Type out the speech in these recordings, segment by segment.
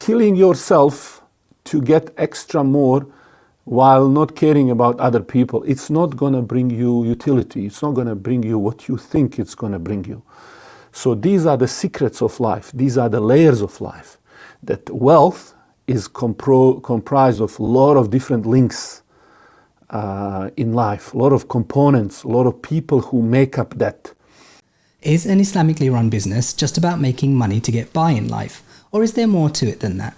killing yourself to get extra more while not caring about other people, it's not going to bring you utility. It's not going to bring you what you think it's going to bring you. So these are the secrets of life. These are the layers of life. That wealth is comprised of a lot of different links in life, a lot of components, a lot of people who make up that. Is an Islamically run business just about making money to get by in life, or is there more to it than that?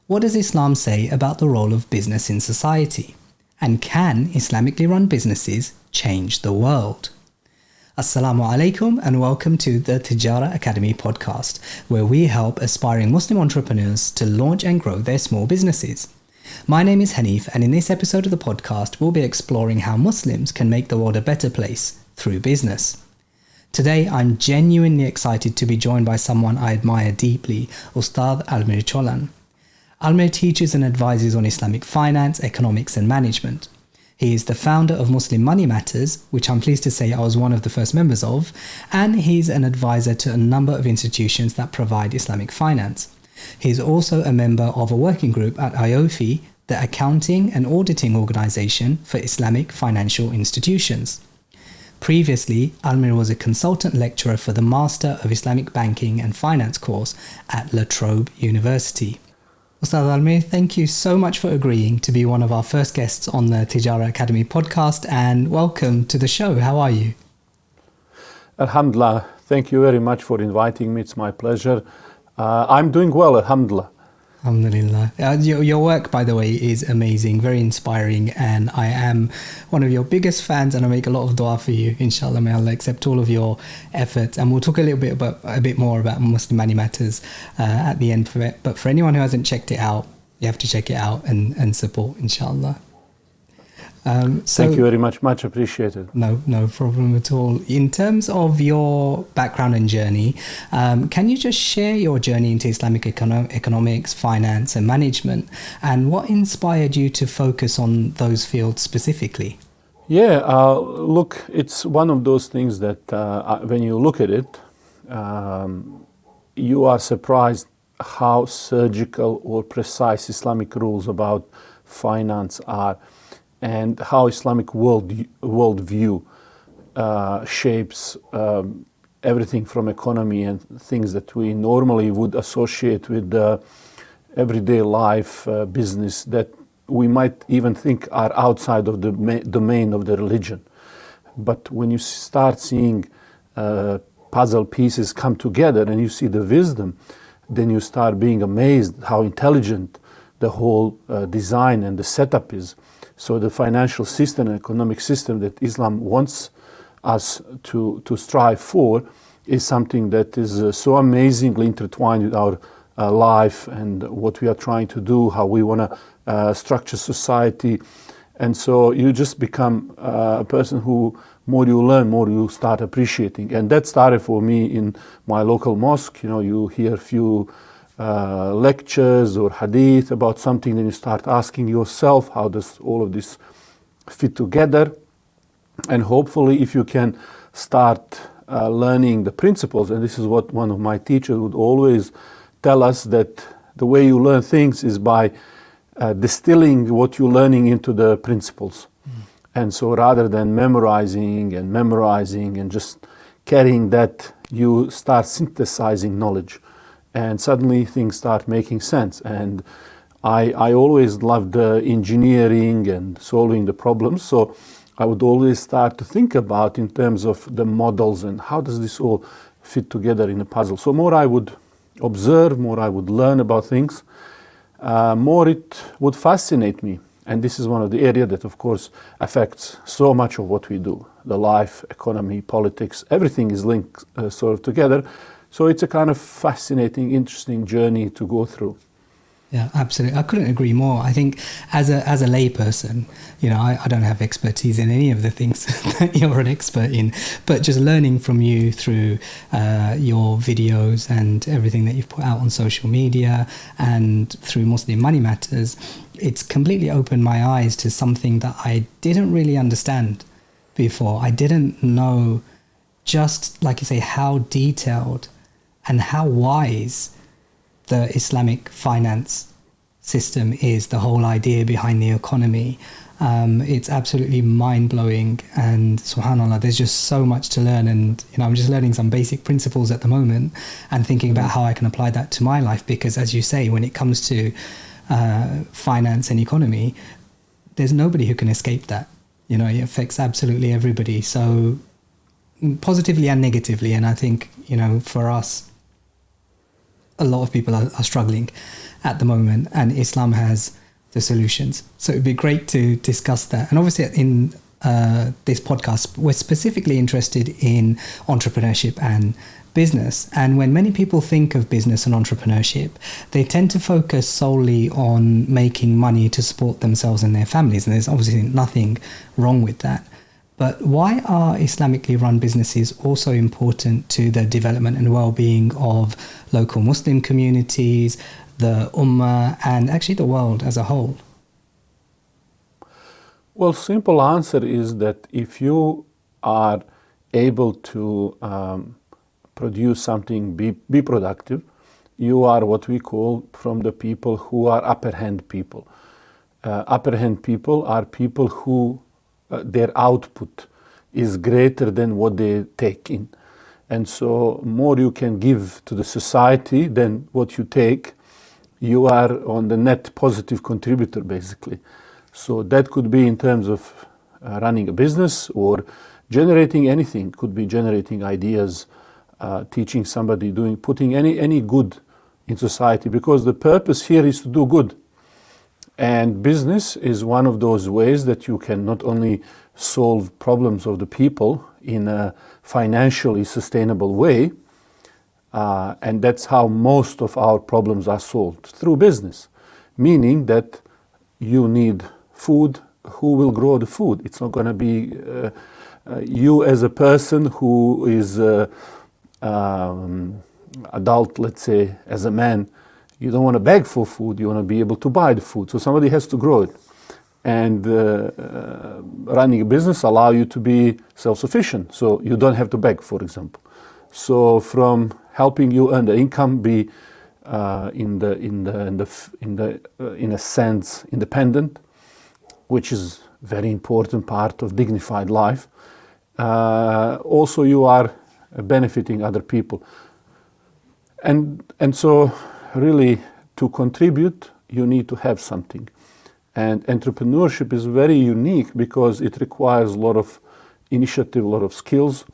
What does Islam say about the role of business in society? And can Islamically run businesses change the world? Assalamu alaikum and welcome to the Tijarah Academy Podcast, where we help aspiring Muslim entrepreneurs to launch and grow their small businesses. My name is Hanif, and in this episode of the podcast, we'll be exploring how Muslims can make the world a better place through business. Today, I'm genuinely excited to be joined by someone I admire deeply, Ustad Almir Colan. Almir teaches and advises on Islamic finance, economics and management. He is the founder of Muslim Money Matters, which I'm pleased to say I was one of the first members of, and he's an advisor to a number of institutions that provide Islamic finance. He is also a member of a working group at IOFI, the accounting and auditing organization for Islamic financial institutions. Previously, Almir was a consultant lecturer for the Master of Islamic Banking and Finance course at La Trobe University. Ustad Almir, thank you so much for agreeing to be one of our first guests on the Tijarah Academy podcast, and welcome to the show. How are you? Alhamdulillah, thank you very much for inviting me. It's my pleasure. I'm doing well, alhamdulillah. Alhamdulillah. Your work, by the way, is amazing, very inspiring, and I am one of your biggest fans, and I make a lot of dua for you. Inshallah, may Allah accept all of your efforts, and we'll talk a bit more about Muslim Money Matters at the end of it. But for anyone who hasn't checked it out, you have to check it out and support, inshallah. Thank you very much. Much appreciated. No problem at all. In terms of your background and journey, can you just share your journey into Islamic economics, finance and management, and what inspired you to focus on those fields specifically? Yeah, look, it's one of those things that when you look at it, you are surprised how surgical or precise Islamic rules about finance are, and how Islamic worldview shapes everything from economy and things that we normally would associate with everyday life, business, that we might even think are outside of the domain of the religion. But when you start seeing puzzle pieces come together and you see the wisdom, then you start being amazed how intelligent the whole design and the setup is. So the financial system and economic system that Islam wants us to strive for is something that is so amazingly intertwined with our life and what we are trying to do, how we want to structure society. And so you just become a person who, more you learn, more you start appreciating. And that started for me in my local mosque. You know, you hear a few lectures or hadith about something, then you start asking yourself, how does all of this fit together? And hopefully if you can start learning the principles, and this is what one of my teachers would always tell us, that the way you learn things is by distilling what you're learning into the principles. And so rather than memorizing and just carrying that, you start synthesizing knowledge. And suddenly things start making sense. And I always loved engineering and solving the problems. So I would always start to think about in terms of the models and how does this all fit together in a puzzle. So more I would observe, more I would learn about things, more it would fascinate me. And this is one of the areas that, of course, affects so much of what we do. The life, economy, politics, everything is linked sort of together. So it's a kind of fascinating, interesting journey to go through. Yeah, absolutely. I couldn't agree more. I think as a lay person, you know, I don't have expertise in any of the things that you're an expert in, but just learning from you through your videos and everything that you've put out on social media and through Muslim Money Matters, it's completely opened my eyes to something that I didn't really understand before. I didn't know, just like you say, how detailed and how wise the Islamic finance system is, the whole idea behind the economy. It's absolutely mind-blowing, and subhanAllah, there's just so much to learn. And I'm just learning some basic principles at the moment and thinking about how I can apply that to my life, because as you say, when it comes to finance and economy, there's nobody who can escape that. It affects absolutely everybody, so positively and negatively. And I think for us, a lot of people are struggling at the moment, and Islam has the solutions. So it'd be great to discuss that. And obviously in this podcast, we're specifically interested in entrepreneurship and business. And when many people think of business and entrepreneurship, they tend to focus solely on making money to support themselves and their families. And there's obviously nothing wrong with that. But why are Islamically run businesses also important to the development and well-being of local Muslim communities, the Ummah, and actually the world as a whole? Well, simple answer is that if you are able to produce something, be productive, you are what we call from the people who are upper hand people. Upper hand people are people who their output is greater than what they take in. And so more you can give to the society than what you take, you are on the net positive contributor, basically. So that could be in terms of running a business or generating anything. Could be generating ideas, teaching somebody, putting any good in society, because the purpose here is to do good. And business is one of those ways that you can not only solve problems of the people in a financially sustainable way, and that's how most of our problems are solved, through business. Meaning that you need food, who will grow the food? It's not going to be you as a person who is adult, let's say, as a man. You don't want to beg for food, you want to be able to buy the food. So somebody has to grow it. And running a business allows you to be self-sufficient, so you don't have to beg, for example. So from helping you earn the income, be in a sense independent, which is very important part of dignified life. Also, you are benefiting other people, and so really to contribute, you need to have something. And entrepreneurship is very unique because it requires a lot of initiative, a lot of skills,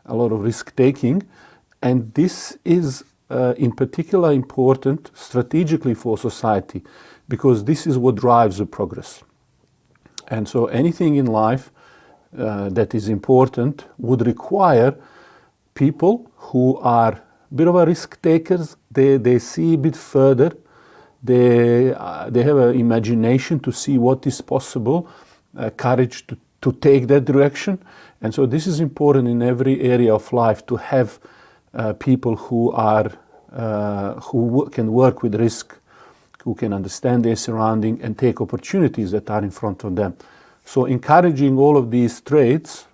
a lot of risk taking. And this is in particular important strategically for society, because this is what drives the progress. And so anything in life that is important would require people who are a bit of a risk takers. They see a bit further. They have an imagination to see what is possible, courage to take that direction. And so this is important in every area of life, to have people who can work with risk, who can understand their surrounding and take opportunities that are in front of them. So encouraging all of these traits,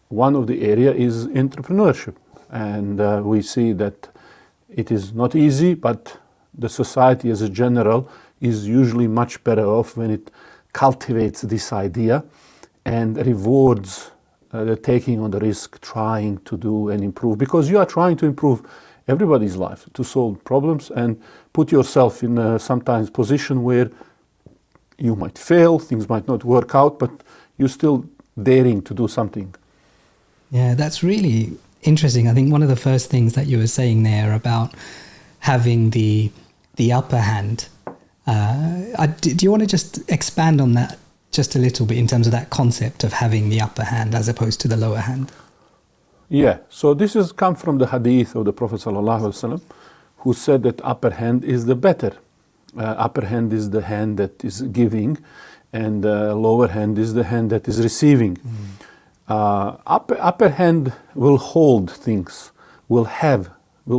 one of the area is entrepreneurship. And we see that it is not easy, but the society as a general is usually much better off when it cultivates this idea and rewards the taking on the risk, trying to do and improve, because you are trying to improve everybody's life, to solve problems and put yourself in a sometimes position where you might fail, things might not work out, but you're still daring to do something. Yeah, that's really interesting. I think one of the first things that you were saying there about having the upper hand, do you want to just expand on that just a little bit in terms of that concept of having the upper hand as opposed to the lower hand? Yeah, so this has come from the hadith of the Prophet ﷺ, who said that upper hand is the better. Upper hand is the hand that is giving, and lower hand is the hand that is receiving. Upper hand will hold things, will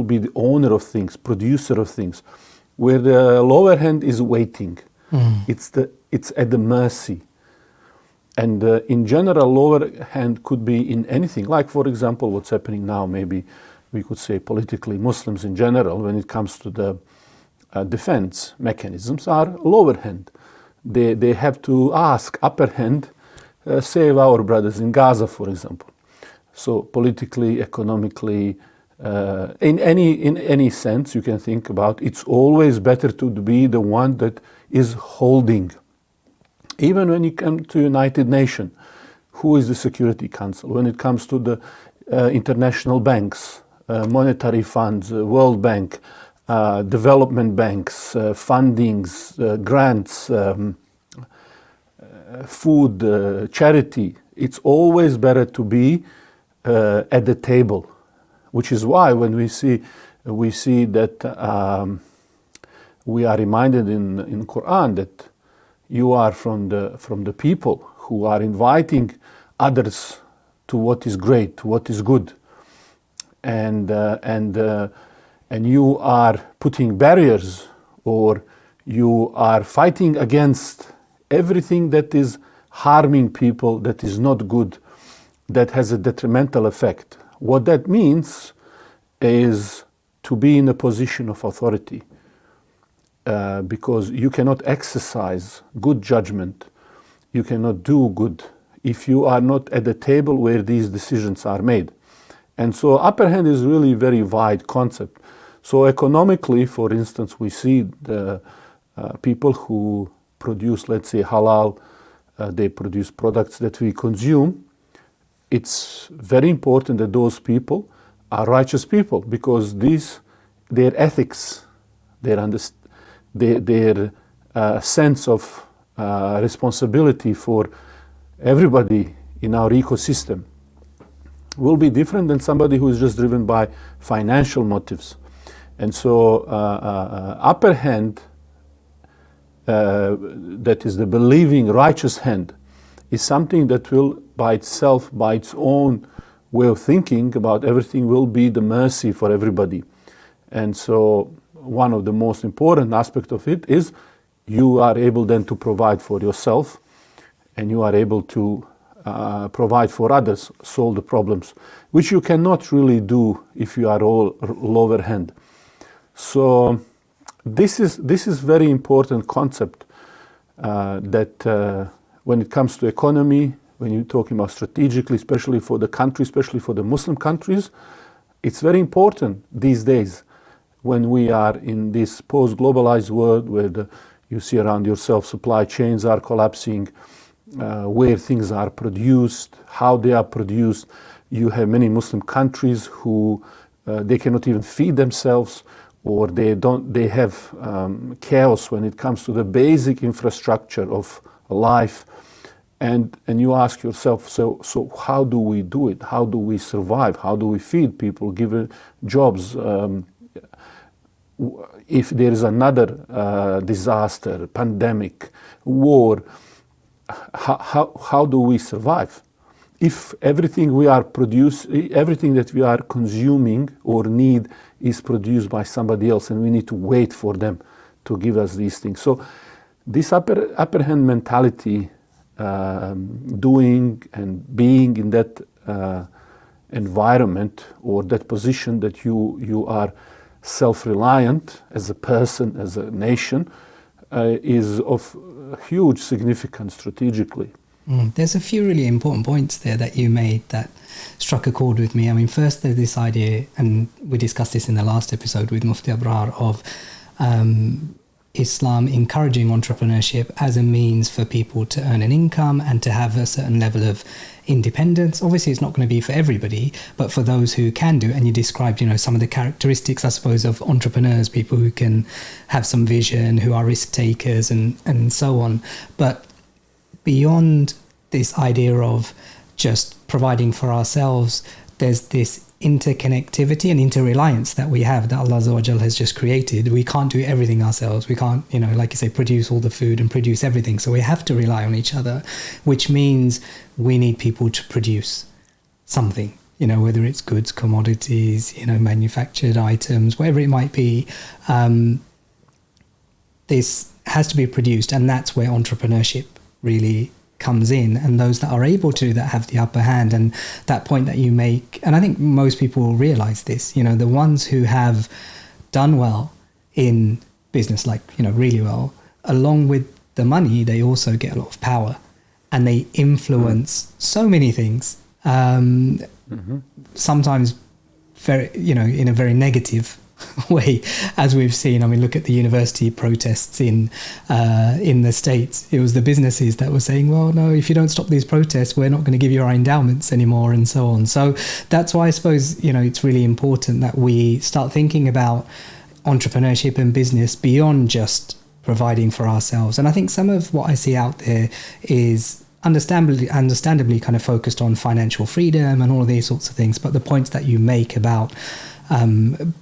be the owner of things, producer of things, where the lower hand is waiting. It's at the mercy. And in general, lower hand could be in anything. Like, for example, what's happening now, maybe we could say politically, Muslims in general, when it comes to the defense mechanisms are lower hand. They have to ask upper hand, save our brothers in Gaza, for example. So politically, economically, in any sense you can think about, it's always better to be the one that is holding. Even when you come to United Nations, who is the Security Council? When it comes to the international banks, monetary funds, World Bank, development banks, fundings, grants, food, charity, it's always better to be at the table, which is why when we see that we are reminded in Quran that you are from the people who are inviting others to what is great, to what is good, and you are putting barriers, or you are fighting against everything that is harming people, that is not good, that has a detrimental effect. What that means is to be in a position of authority, because you cannot exercise good judgment, you cannot do good if you are not at the table where these decisions are made. And so upper hand is really a very wide concept. So economically, for instance, we see the people who produce, let's say, halal, they produce products that we consume. It's very important that those people are righteous people, because their ethics, their sense of responsibility for everybody in our ecosystem will be different than somebody who is just driven by financial motives. And so upper hand, that is the believing righteous hand, is something that will by itself, by its own way of thinking about everything, will be the mercy for everybody. And so one of the most important aspects of it is you are able then to provide for yourself, and you are able to provide for others, solve the problems, which you cannot really do if you are all lower hand. So this is very important concept that when it comes to economy, when you're talking about strategically, especially for the country, especially for the Muslim countries, it's very important these days when we are in this post-globalized world where you see around yourself supply chains are collapsing, where things are produced, how they are produced. You have many Muslim countries who they cannot even feed themselves, or they have chaos when it comes to the basic infrastructure of life. And you ask yourself, so how do we do it? How do we survive? How do we feed people, give jobs? If there is another disaster, pandemic, war, how do we survive? If everything everything that we are consuming or need is produced by somebody else, and we need to wait for them to give us these things. So this upper hand mentality, doing and being in that environment or that position that you are self-reliant as a person, as a nation, is of huge significance strategically. There's a few really important points there that you made that struck a chord with me. I mean, first there's this idea, and we discussed this in the last episode with Mufti Abrar, of Islam encouraging entrepreneurship as a means for people to earn an income and to have a certain level of independence. Obviously, it's not going to be for everybody, but for those who can do it. And you described, some of the characteristics, I suppose, of entrepreneurs, people who can have some vision, who are risk takers, and so on. But beyond this idea of just providing for ourselves, there's this interconnectivity and interreliance that we have, that Allah Azza wa Jal has just created. We can't do everything ourselves. We can't, like you say, produce all the food and produce everything. So we have to rely on each other, which means we need people to produce something, whether it's goods, commodities, manufactured items, whatever it might be. This has to be produced, and that's where entrepreneurship really comes in, and those that are able to, that have the upper hand. And that point that you make, and I think most people will realize this, the ones who have done well in business really well, along with the money, they also get a lot of power, and they influence so many things. Sometimes very, in a very negative way, as we've seen. I mean, look at the university protests in the States. It was the businesses that were saying, well, no, if you don't stop these protests, we're not going to give you our endowments anymore, and so on. So that's why I suppose, it's really important that we start thinking about entrepreneurship and business beyond just providing for ourselves. And I think some of what I see out there is understandably kind of focused on financial freedom and all of these sorts of things. But the points that you make about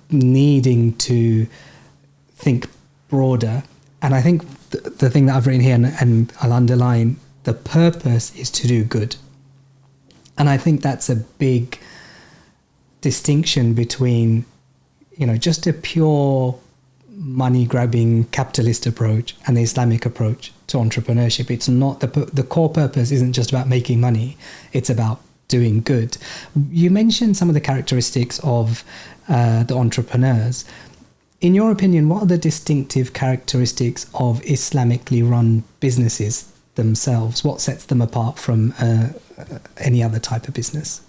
needing to think broader, and I think the thing that I've written here, and I'll underline, the purpose is to do good. And I think that's a big distinction between, just a pure money-grabbing capitalist approach and the Islamic approach to entrepreneurship. It's not the core purpose isn't just about making money, it's about doing good. You mentioned some of the characteristics of the entrepreneurs. In your opinion, what are the distinctive characteristics of Islamically-run businesses themselves? What sets them apart from any other type of business?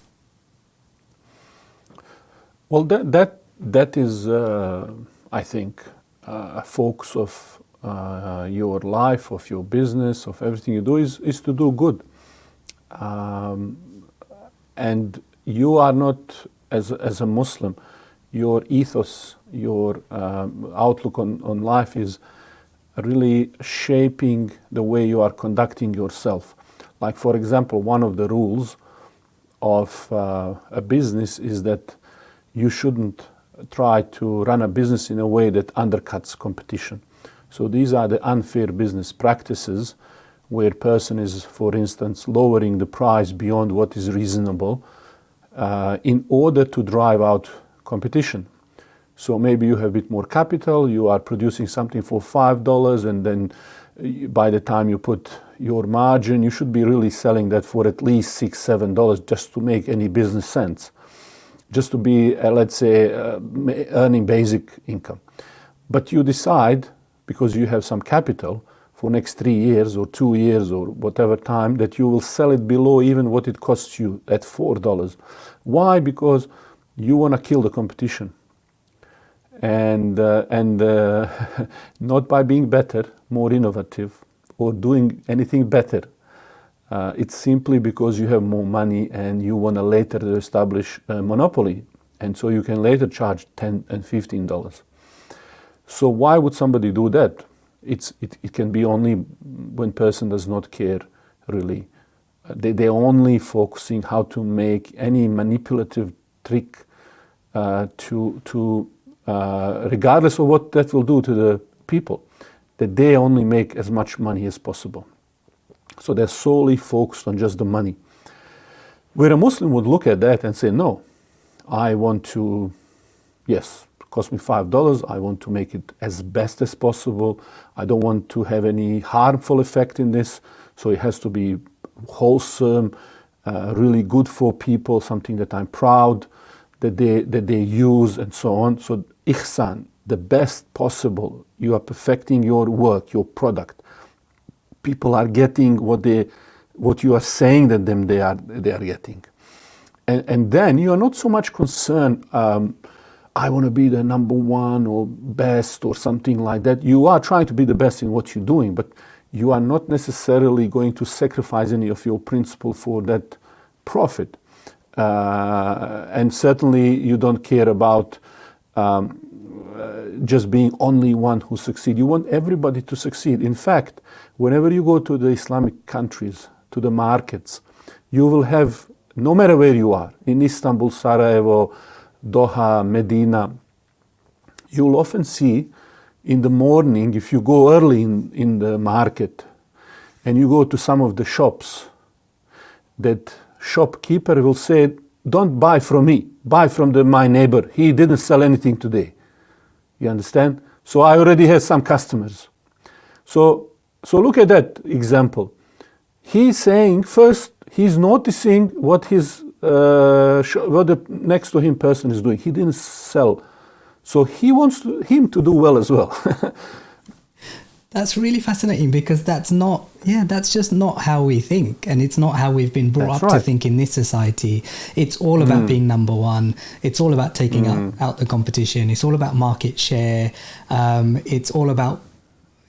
Well, that is, I think, a focus of your life, of your business, of everything you do is to do good. And you are not, as a Muslim, your ethos, your outlook on life is really shaping the way you are conducting yourself. Like, for example, one of the rules of a business is that you shouldn't try to run a business in a way that undercuts competition. So these are the unfair business practices where a person is, for instance, lowering the price beyond what is reasonable in order to drive out competition. So maybe you have a bit more capital, you are producing something for $5, and then by the time you put your margin, you should be really selling that for at least $6, $7 just to make any business sense. Just to be, let's say, earning basic income. But you decide, because you have some capital, for next 3 years or 2 years or whatever time, that you will sell it below even what it costs you at $4. Why? Because you want to kill the competition. And not by being better, more innovative, or doing anything better. It's simply because you have more money and you want to later establish a monopoly. And so you can later charge $10 and $15. So why would somebody do that? It can be only when person does not care, really. They're only focusing how to make any manipulative trick regardless of what that will do to the people, that they only make as much money as possible. So they're solely focused on just the money. Where a Muslim would look at that and say, no, I want to, yes, it cost me $5, I want to make it as best as possible. I don't want to have any harmful effect in this, so it has to be wholesome, really good for people, something that I'm proud that they use, and so on. So ihsan, the best possible, you are perfecting your work, your product. People are getting what you are saying that they are getting, and then you are not so much concerned. I want to be the number one or best or something like that. You are trying to be the best in what you're doing, but you are not necessarily going to sacrifice any of your principle for that profit. And certainly you don't care about just being only one who succeeds. You want everybody to succeed. In fact, whenever you go to the Islamic countries, to the markets, you will have, no matter where you are, in Istanbul, Sarajevo, Doha, Medina, you will often see in the morning, if you go early in the market and you go to some of the shops, that shopkeeper will say, don't buy from me, buy from my neighbor. He didn't sell anything today. You understand? So I already have some customers. So look at that example. He's saying, first, he's noticing what the next to him person is doing. He didn't sell So he wants him to do well as well. That's really fascinating, because that's just not how we think, and it's not how we've been brought up to think in this society. It's all about being number one. It's all about taking out the competition. It's all about market share. It's all about,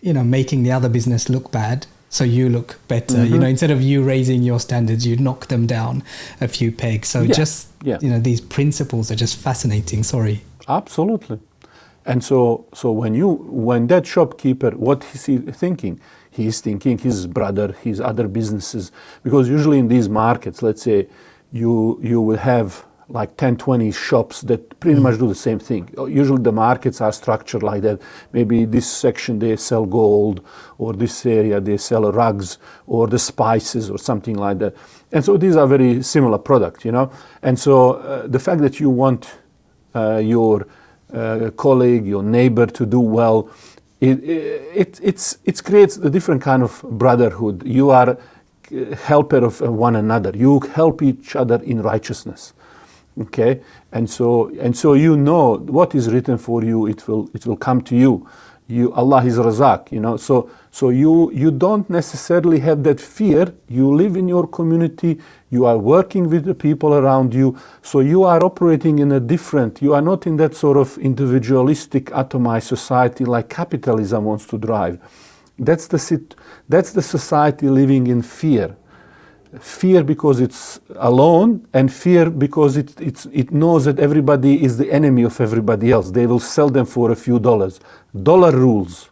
making the other business look bad so you look better. Instead of you raising your standards, you knock them down a few pegs. So these principles are just fascinating. Sorry. Absolutely. And so when that shopkeeper, what is he thinking? He's thinking his brother, his other businesses, because usually in these markets, let's say you will have like 10, 20 shops that pretty much do the same thing. Usually the markets are structured like that. Maybe this section they sell gold, or this area they sell rugs, or the spices, or something like that. And so these are very similar products, And so the fact that you want your colleague, your neighbor to do well, it creates a different kind of brotherhood. You are a helper of one another. You help each other in righteousness. Okay, and so what is written for you, it will come to you. Allah is Razak, So you don't necessarily have that fear. You live in your community. You are working with the people around you. So you are operating in you are not in that sort of individualistic, atomized society like capitalism wants to drive. That's the society living in fear. Fear because it's alone, and fear because it knows that everybody is the enemy of everybody else. They will sell them for a few dollars. Dollar rules.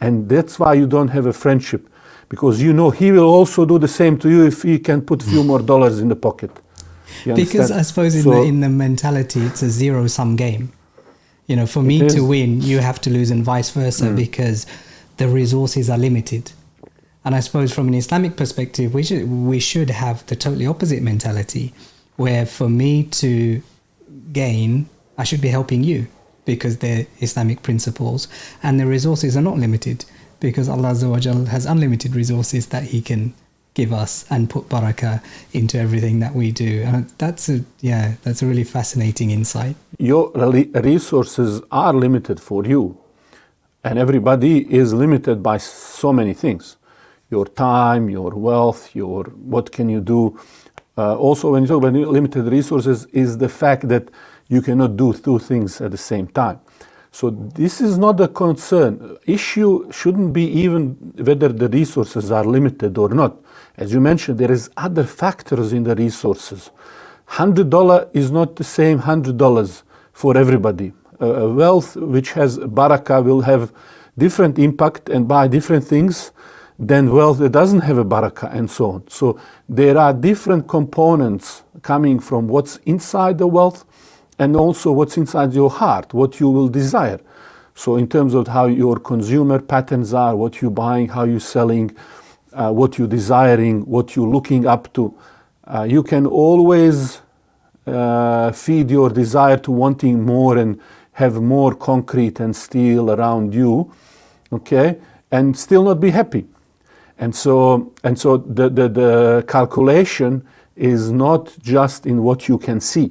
And that's why you don't have a friendship, because he will also do the same to you if he can put a few more dollars in the pocket. Because I suppose in the mentality, it's a zero-sum game. For me to win, you have to lose, and vice versa, because the resources are limited. And I suppose from an Islamic perspective, we should have the totally opposite mentality, where for me to gain, I should be helping you, because they're Islamic principles, and the resources are not limited, because Allah Azza wa Jal has unlimited resources that He can give us and put barakah into everything that we do. And that's a really fascinating insight. Your resources are limited for you, and everybody is limited by so many things. Your time, your wealth, what can you do. Also, when you talk about limited resources, is the fact that you cannot do two things at the same time. So this is not a concern. Issue shouldn't be even whether the resources are limited or not. As you mentioned, there is other factors in the resources. $100 is not the same $100 for everybody. Wealth which has barakah will have different impact and buy different things than wealth that doesn't have a barakah, and so on. So there are different components coming from what's inside the wealth, and also what's inside your heart, what you will desire. So in terms of how your consumer patterns are, what you're buying, how you're selling, what you're desiring, what you're looking up to, you can always feed your desire to wanting more and have more concrete and steel around you, okay, and still not be happy. And so the calculation is not just in what you can see,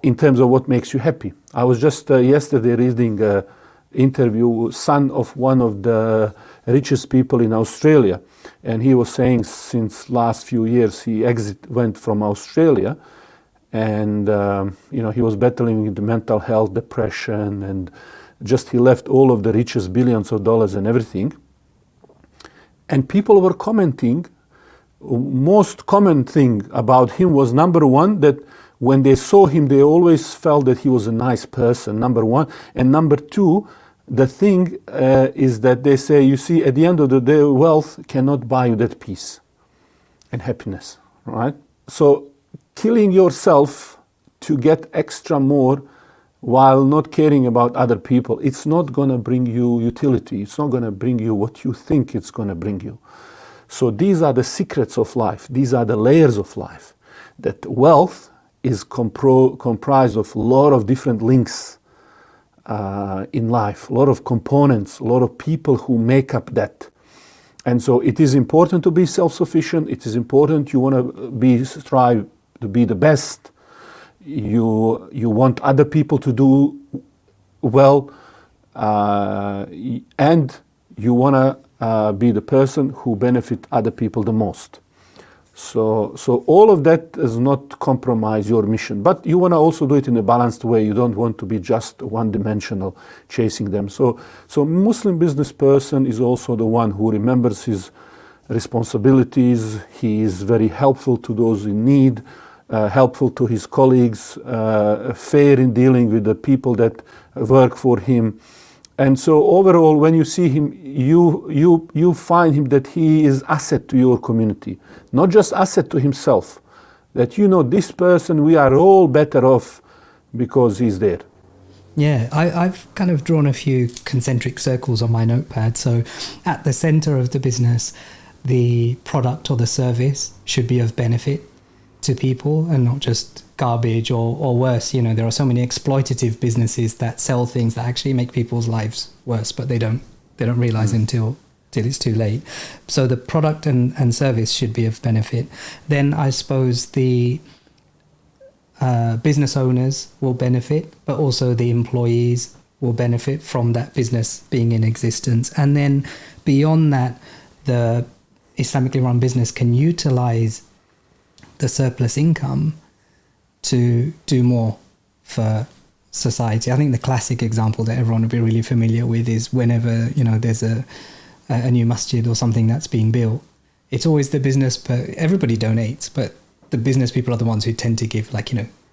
in terms of what makes you happy. I was just yesterday reading an interview, son of one of the richest people in Australia, and he was saying since last few years he went from Australia, and he was battling with mental health, depression, and just he left all of the richest billions of dollars and everything. And people were commenting, most common thing about him was, number one, that when they saw him, they always felt that he was a nice person, number one. And number two, the thing is that they say, you see, at the end of the day, wealth cannot buy you that peace and happiness, right? So killing yourself to get extra more while not caring about other people, it's not going to bring you utility. It's not going to bring you what you think it's going to bring you. So these are the secrets of life. These are the layers of life. That wealth is comprised of a lot of different links in life, a lot of components, a lot of people who make up that. And so it is important to be self-sufficient. It is important you want to strive to be the best. you want other people to do well, and you want to be the person who benefit other people the most. So all of that does not compromise your mission, but you want to also do it in a balanced way. You don't want to be just one-dimensional, chasing them. So Muslim business person is also the one who remembers his responsibilities. He is very helpful to those in need, helpful to his colleagues, fair in dealing with the people that work for him. And so overall, when you see him, you find him that he is asset to your community, not just asset to himself. That this person, we are all better off because he's there. Yeah, I've kind of drawn a few concentric circles on my notepad. So at the center of the business, the product or the service should be of benefit to people and not just garbage or worse. There are so many exploitative businesses that sell things that actually make people's lives worse, but they don't realize until it's too late. So the product and service should be of benefit. Then I suppose the business owners will benefit, but also the employees will benefit from that business being in existence. And then beyond that, the Islamically run business can utilize the surplus income to do more for society. I think the classic example that everyone will be really familiar with is whenever there's a new masjid or something that's being built, it's always the business, but everybody donates, but the business people are the ones who tend to give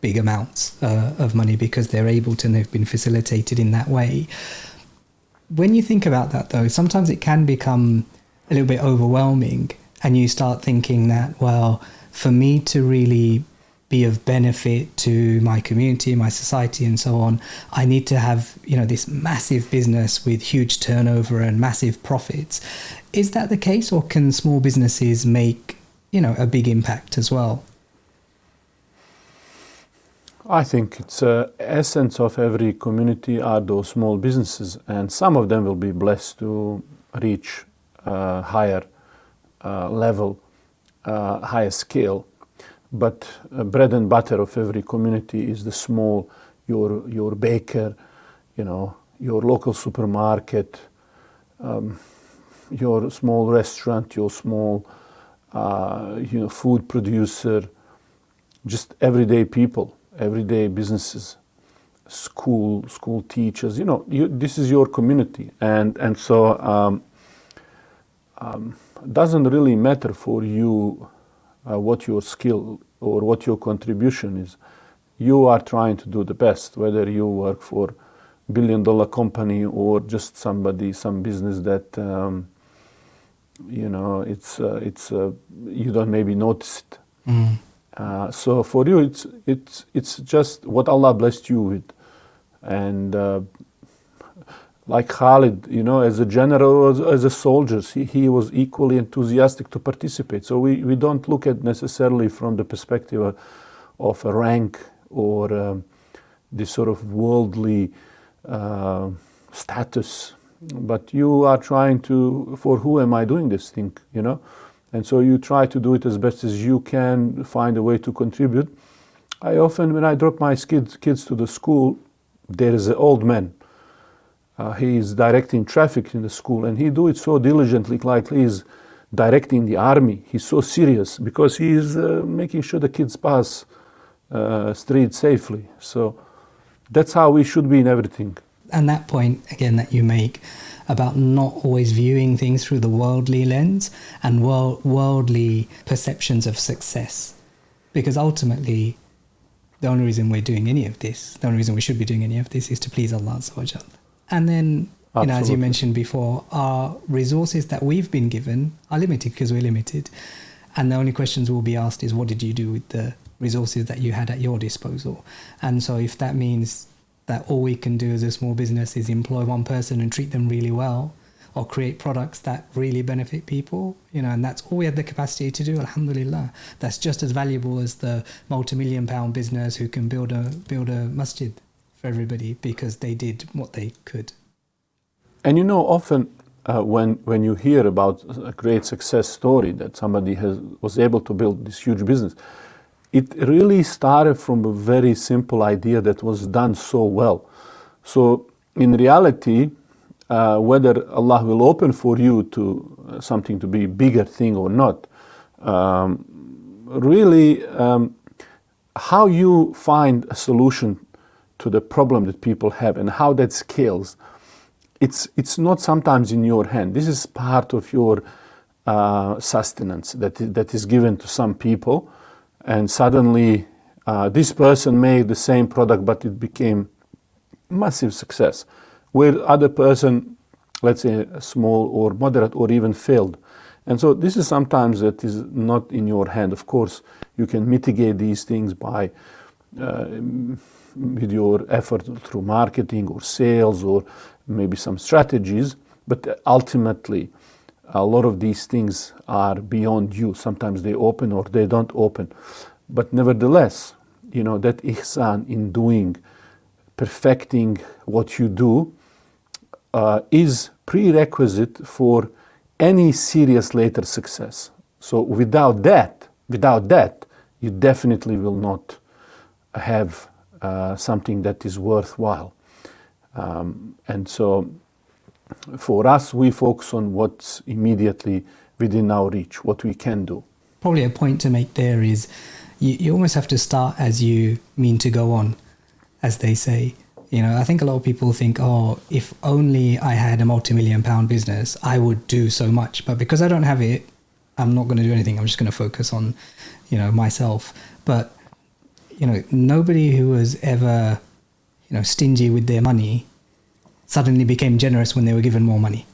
big amounts of money because they're able to and they've been facilitated in that way. When you think about that though, sometimes it can become a little bit overwhelming and you start thinking that, well, for me to really be of benefit to my community, my society and so on, I need to have, this massive business with huge turnover and massive profits. Is that the case, or can small businesses make, a big impact as well? I think it's essence of every community are those small businesses, and some of them will be blessed to reach higher level, higher scale. But bread and butter of every community is the small, your baker, your local supermarket, your small restaurant, your small, food producer, just everyday people, everyday businesses, school teachers. This is your community, and so doesn't really matter for you what your skill or what your contribution is. You are trying to do the best, whether you work for $1 billion company or just some business that it's you don't maybe notice it. So for you, it's just what Allah blessed you with, and like Khalid, as a general, as a soldier, he was equally enthusiastic to participate. So we don't look at necessarily from the perspective of a rank or this sort of worldly status, but you are trying to, for who am I doing this thing, And so you try to do it as best as you can, find a way to contribute. I often, when I drop my kids to the school, there is an old man. He is directing traffic in the school, and he do it so diligently, like he is directing the army. He's so serious because he is making sure the kids pass street safely. So that's how we should be in everything. And that point, again, that you make about not always viewing things through the worldly lens and worldly perceptions of success. Because ultimately, the only reason we're doing any of this, the only reason we should be doing any of this is to please Allah Azza wa Jal. And then, as you mentioned before, our resources that we've been given are limited because we're limited. And the only questions will be asked is, what did you do with the resources that you had at your disposal? And so if that means that all we can do as a small business is employ one person and treat them really well, or create products that really benefit people, and that's all we had the capacity to do, alhamdulillah. That's just as valuable as the multi-million-pound business who can build a masjid for everybody because they did what they could. And often when you hear about a great success story that somebody was able to build this huge business, it really started from a very simple idea that was done so well. So in reality, whether Allah will open for you to something to be a bigger thing or not, really how you find a solution to the problem that people have and how that scales, it's not sometimes in your hand. This is part of your sustenance that is given to some people, and suddenly this person made the same product but it became massive success, where other person, let's say, small or moderate or even failed. And so this is sometimes that is not in your hand. Of course, you can mitigate these things by with your effort through marketing or sales or maybe some strategies, but ultimately a lot of these things are beyond you. Sometimes they open or they don't open. But nevertheless, that ihsan in doing, perfecting what you do is prerequisite for any serious later success. So without that, you definitely will not have something that is worthwhile. And so for us, we focus on what's immediately within our reach, what we can do. Probably a point to make there is you almost have to start as you mean to go on, as they say. I think a lot of people think, if only I had a multi-million-pound business, I would do so much. But because I don't have it, I'm not going to do anything. I'm just going to focus on, myself. But, nobody who was ever, stingy with their money suddenly became generous when they were given more money.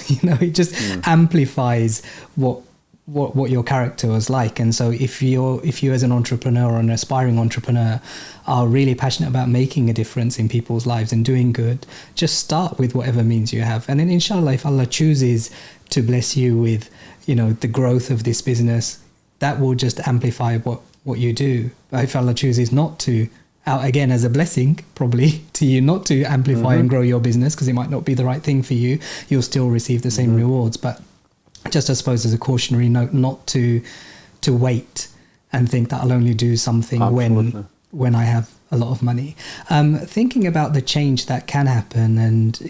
It just amplifies what your character was like. And so if you as an entrepreneur or an aspiring entrepreneur are really passionate about making a difference in people's lives and doing good, just start with whatever means you have. And then inshallah, if Allah chooses to bless you with, the growth of this business, that will just amplify what you do. But if Allah chooses not to, out again as a blessing probably to you, not to amplify and grow your business because it might not be the right thing for you, you'll still receive the same rewards. But just I suppose as a cautionary note, not to wait and think that I'll only do something when I have a lot of money. Thinking about the change that can happen, and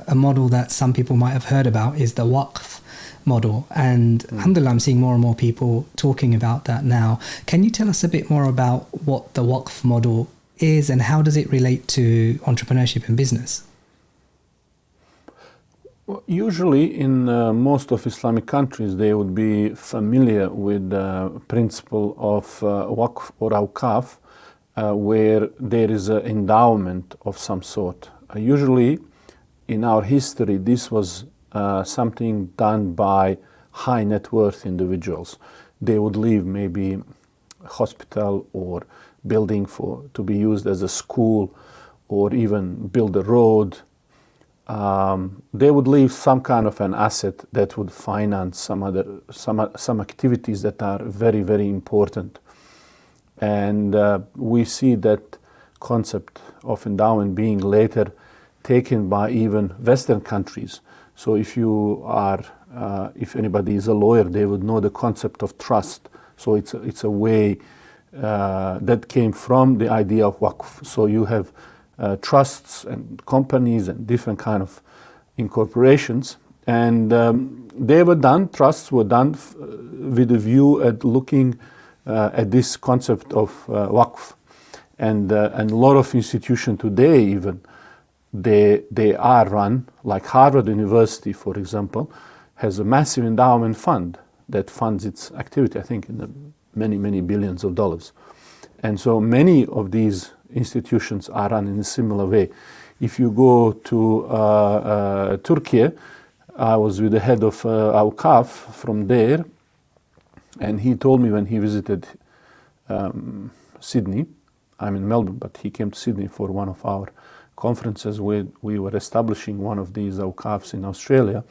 a model that some people might have heard about is the Waqf model, and alhamdulillah, I'm seeing more and more people talking about that now. Can you tell us a bit more about what the Waqf model is and how does it relate to entrepreneurship and business? Usually in most of Islamic countries, they would be familiar with the principle of Waqf or Awqaf, where there is an endowment of some sort. Usually in our history, this was something done by high net worth individuals. They would leave maybe a hospital or building to be used as a school, or even build a road. They would leave some kind of an asset that would finance some activities that are very, very important. And we see that concept of endowment being later taken by even Western countries. So if anybody is a lawyer, they would know the concept of trust. So it's a way that came from the idea of Waqf. So you have trusts and companies and different kind of incorporations, and trusts were done with a view at looking at this concept of Waqf, and a lot of institutions today even they are run, like Harvard University, for example, has a massive endowment fund that funds its activity, I think in the many billions of dollars. And so many of these institutions are run in a similar way. If you go to Turkey, I was with the head of Awqaf from there, and he told me when he visited Sydney, I'm in Melbourne, but he came to Sydney for one of our conferences where we were establishing one of these Awqafs in Australia.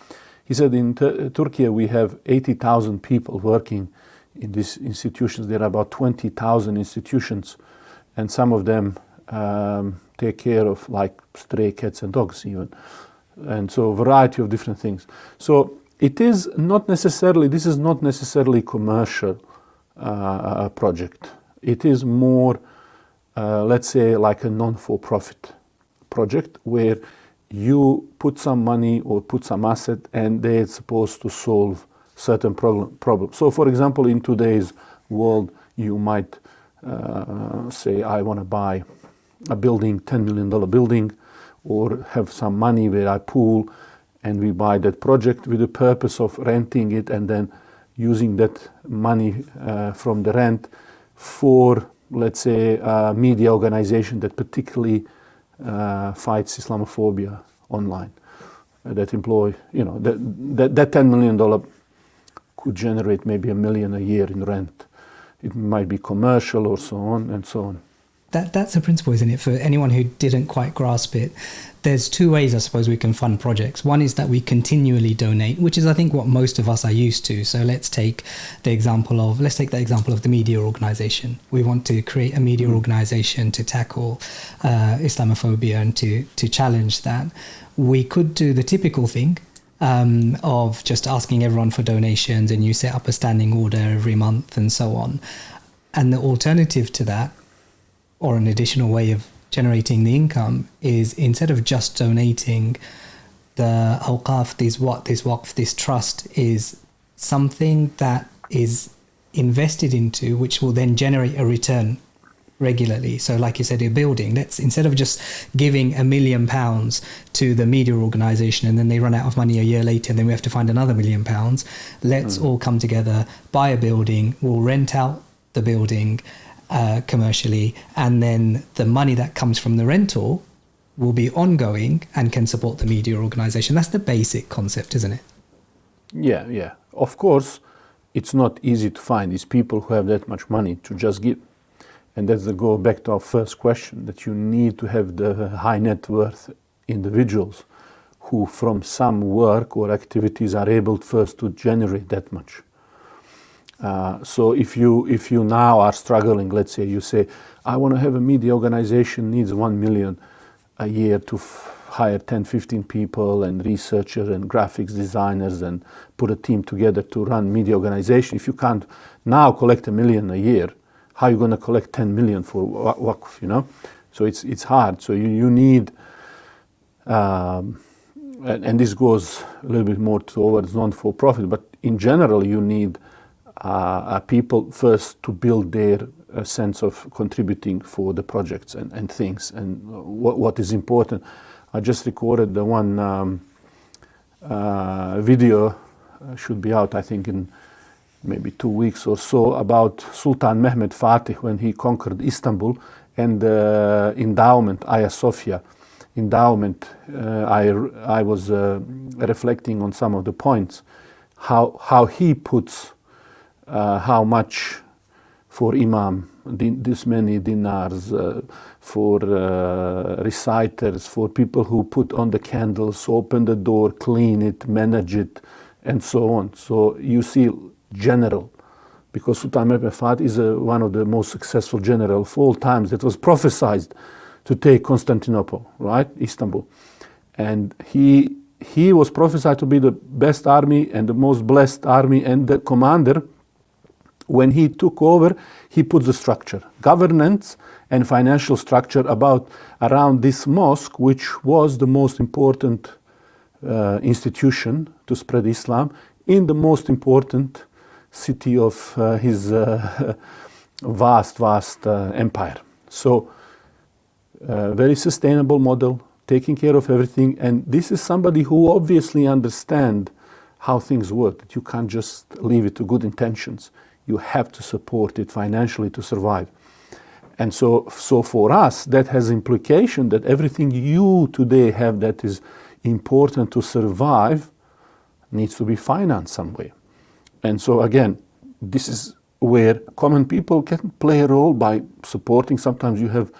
He said in Turkey we have 80,000 people working in these institutions. There are about 20,000 institutions, and some of them take care of like stray cats and dogs even, and so a variety of different things. So this is not necessarily commercial project. It is more, let's say, like a non-for-profit project where you put some money or put some asset and they're supposed to solve certain problems. So, for example, in today's world, you might say, I want to buy a building, $10 million building, or have some money where I pool and we buy that project with the purpose of renting it and then using that money from the rent for, let's say, a media organization that particularly fights Islamophobia online, that employ, that $10 million could generate maybe $1 million a year in rent. It might be commercial or so on and so on. That's a principle, isn't it? For anyone who didn't quite grasp it, there's two ways, I suppose, we can fund projects. One is that we continually donate, which is, I think, what most of us are used to. So let's take the example of the media organization. We want to create a media organization to tackle Islamophobia and to challenge that. We could do the typical thing of just asking everyone for donations, and you set up a standing order every month and so on. And the alternative to that, or an additional way of generating the income, is instead of just donating, the awqaf, this waqf, this trust is something that is invested into, which will then generate a return regularly. So like you said, a building, instead of just giving £1 million to the media organization and then they run out of money a year later and then we have to find another £1 million, let's all come together, buy a building, we'll rent out the building commercially, and then the money that comes from the rental will be ongoing and can support the media organization. That's the basic concept, isn't it? Yeah. Of course, it's not easy to find these people who have that much money to just give. And that's the go back to our first question, that you need to have the high net worth individuals who from some work or activities are able first to generate that much. So if you now are struggling, let's say you say, I want to have a media organization, needs $1 million a year to hire 10, 15 people and researchers and graphics designers and put a team together to run media organization. If you can't now collect $1 million a year, how are you going to collect 10 million for Waqf, So it's hard. So you need, and this goes a little bit more towards non-for-profit, but in general you need people first to build their sense of contributing for the projects and things and what is important. I just recorded the one video, should be out I think in maybe 2 weeks or so, about Sultan Mehmed Fatih when he conquered Istanbul, and the endowment, Hagia Sophia endowment. I was reflecting on some of the points, how he puts how much for imam, this many dinars, for reciters, for people who put on the candles, open the door, clean it, manage it, and so on. So you see general, because Sultan Mehmed Fatih is one of the most successful general of all times that was prophesied to take Constantinople, right, Istanbul. And he was prophesied to be the best army and the most blessed army, and the commander, when he took over, he put the structure, governance and financial structure around this mosque, which was the most important institution to spread Islam in the most important city of his vast empire. So very sustainable model, taking care of everything. And this is somebody who obviously understands how things work, that you can't just leave it to good intentions. You have to support it financially to survive. And so for us, that has implication that everything you today have that is important to survive needs to be financed some way. And so again, this is where common people can play a role by supporting. Sometimes you have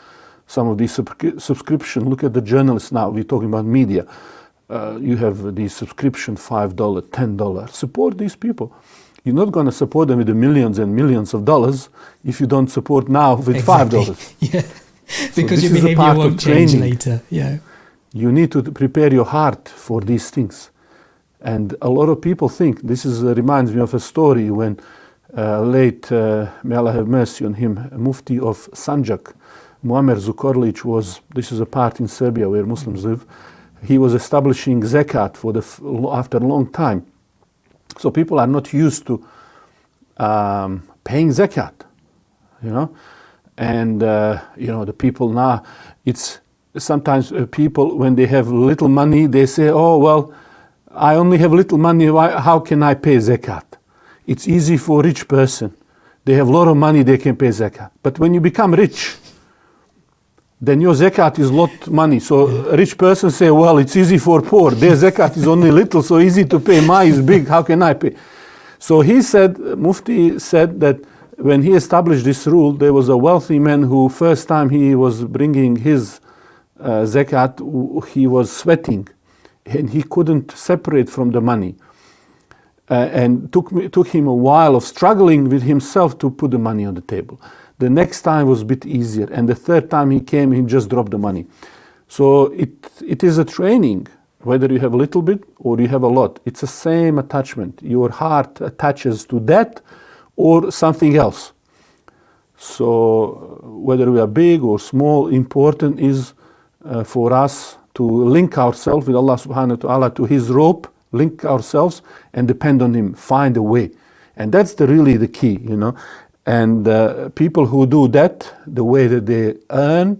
some of these subscription. Look at the journalists now. We're talking about media. You have the subscription, $5, $10. Support these people. You're not going to support them with the millions and millions of dollars if you don't support now with $5. Yeah, because your behavior won't change later. Yeah, you need to prepare your heart for these things. And a lot of people think, this reminds me of a story when late, may Allah have mercy on him, Mufti of Sanjak, Muamer Zukorlić this is a part in Serbia where Muslims live, he was establishing zakat after a long time. So people are not used to paying zakat, and the people now, it's sometimes people, when they have little money, they say, oh, well, I only have little money, how can I pay zakat? It's easy for a rich person. They have a lot of money, they can pay zakat. But when you become rich, then your zakat is a lot of money. So a rich person say, well, it's easy for poor. Their zakat is only little, so easy to pay. Mine is big, how can I pay? So Mufti said that when he established this rule, there was a wealthy man who first time he was bringing his zakat, he was sweating and he couldn't separate from the money. And took him a while of struggling with himself to put the money on the table. The next time was a bit easier, and the third time he came, he just dropped the money. So it is a training, whether you have a little bit or you have a lot. It's the same attachment. Your heart attaches to that or something else. So whether we are big or small, important is for us to link ourselves with Allah subhanahu wa ta'ala, to His rope, link ourselves and depend on Him, find a way. And that's really the key, And people who do that, the way that they earn,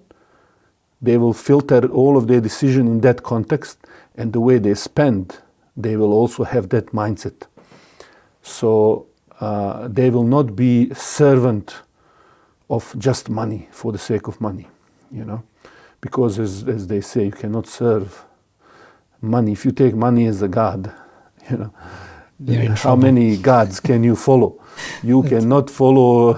they will filter all of their decision in that context, and the way they spend, they will also have that mindset. So they will not be servant of just money for the sake of money, Because as they say, you cannot serve money. If you take money as a god, how many gods can you follow? You cannot follow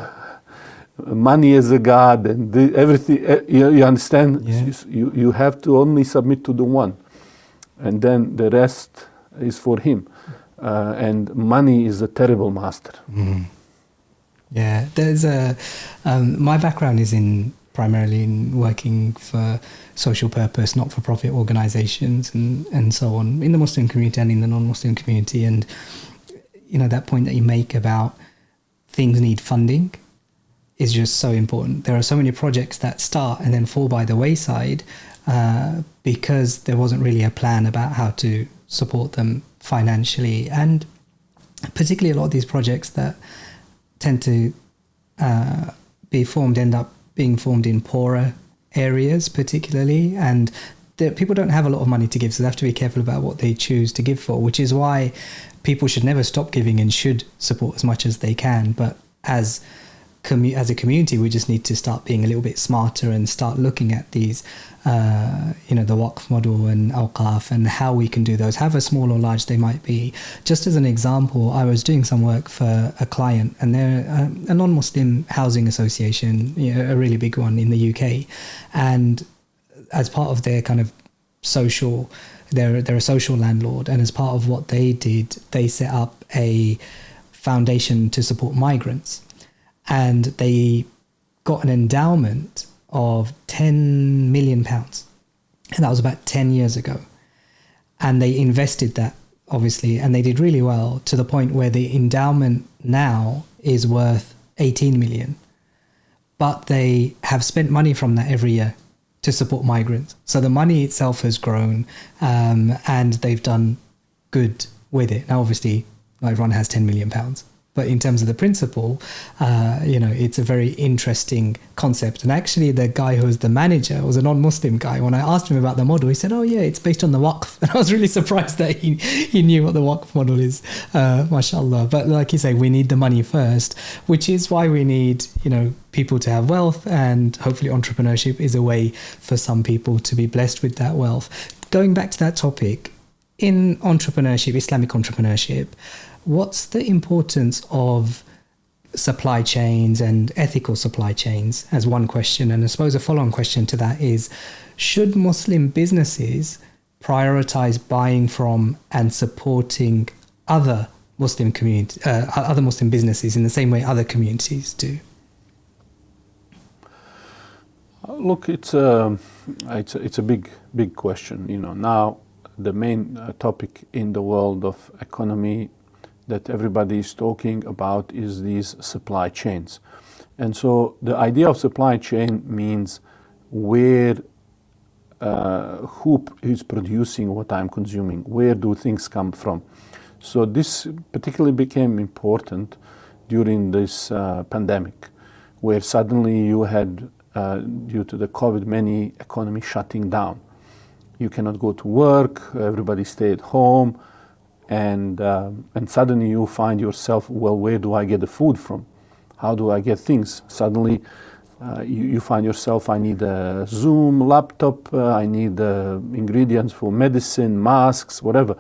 money as a god and everything. You understand? Yeah. You have to only submit to the one, and then the rest is for him. And money is a terrible master. Mm. Yeah, there's my background is primarily in working for social purpose, not-for-profit organizations and so on, in the Muslim community and in the non-Muslim community. And, that point that you make about things need funding is just so important. There are so many projects that start and then fall by the wayside because there wasn't really a plan about how to support them financially. And particularly a lot of these projects that tend to end up being formed in poorer areas particularly, and people don't have a lot of money to give, so they have to be careful about what they choose to give for, which is why people should never stop giving and should support as much as they can. But as a community, we just need to start being a little bit smarter and start looking at these, the Waqf model and Awqaf and how we can do those, however small or large they might be. Just as an example, I was doing some work for a client, and they're a non-Muslim housing association, a really big one in the UK. And as part of their kind of social, they're a social landlord, and as part of what they did, they set up a foundation to support migrants. And they got an endowment of £10 million. And that was about 10 years ago. And they invested that, obviously, and they did really well, to the point where the endowment now is worth 18 million. But they have spent money from that every year to support migrants. So the money itself has grown, and they've done good with it. Now, obviously, not everyone has £10 million. But in terms of the principle, it's a very interesting concept. And actually, the guy who was the manager was a non-Muslim guy. When I asked him about the model, he said, oh, yeah, it's based on the Waqf. And I was really surprised that he knew what the Waqf model is, mashallah. But like you say, we need the money first, which is why we need, people to have wealth. And hopefully entrepreneurship is a way for some people to be blessed with that wealth. Going back to that topic, in entrepreneurship, Islamic entrepreneurship, what's the importance of supply chains and ethical supply chains as one question? And I suppose a follow-on question to that is, should Muslim businesses prioritize buying from and supporting other Muslim businesses in the same way other communities do? Look, it's a big question. Now, the main topic in the world of economy that everybody is talking about is these supply chains. And so the idea of supply chain means where, who is producing what I'm consuming, where do things come from. So this particularly became important during this pandemic, where suddenly you had, due to the COVID, many economies shutting down. You cannot go to work, everybody stayed home, and suddenly you find yourself, well, where do I get the food from? How do I get things? Suddenly you find yourself, I need a Zoom laptop, I need ingredients for medicine, masks, whatever.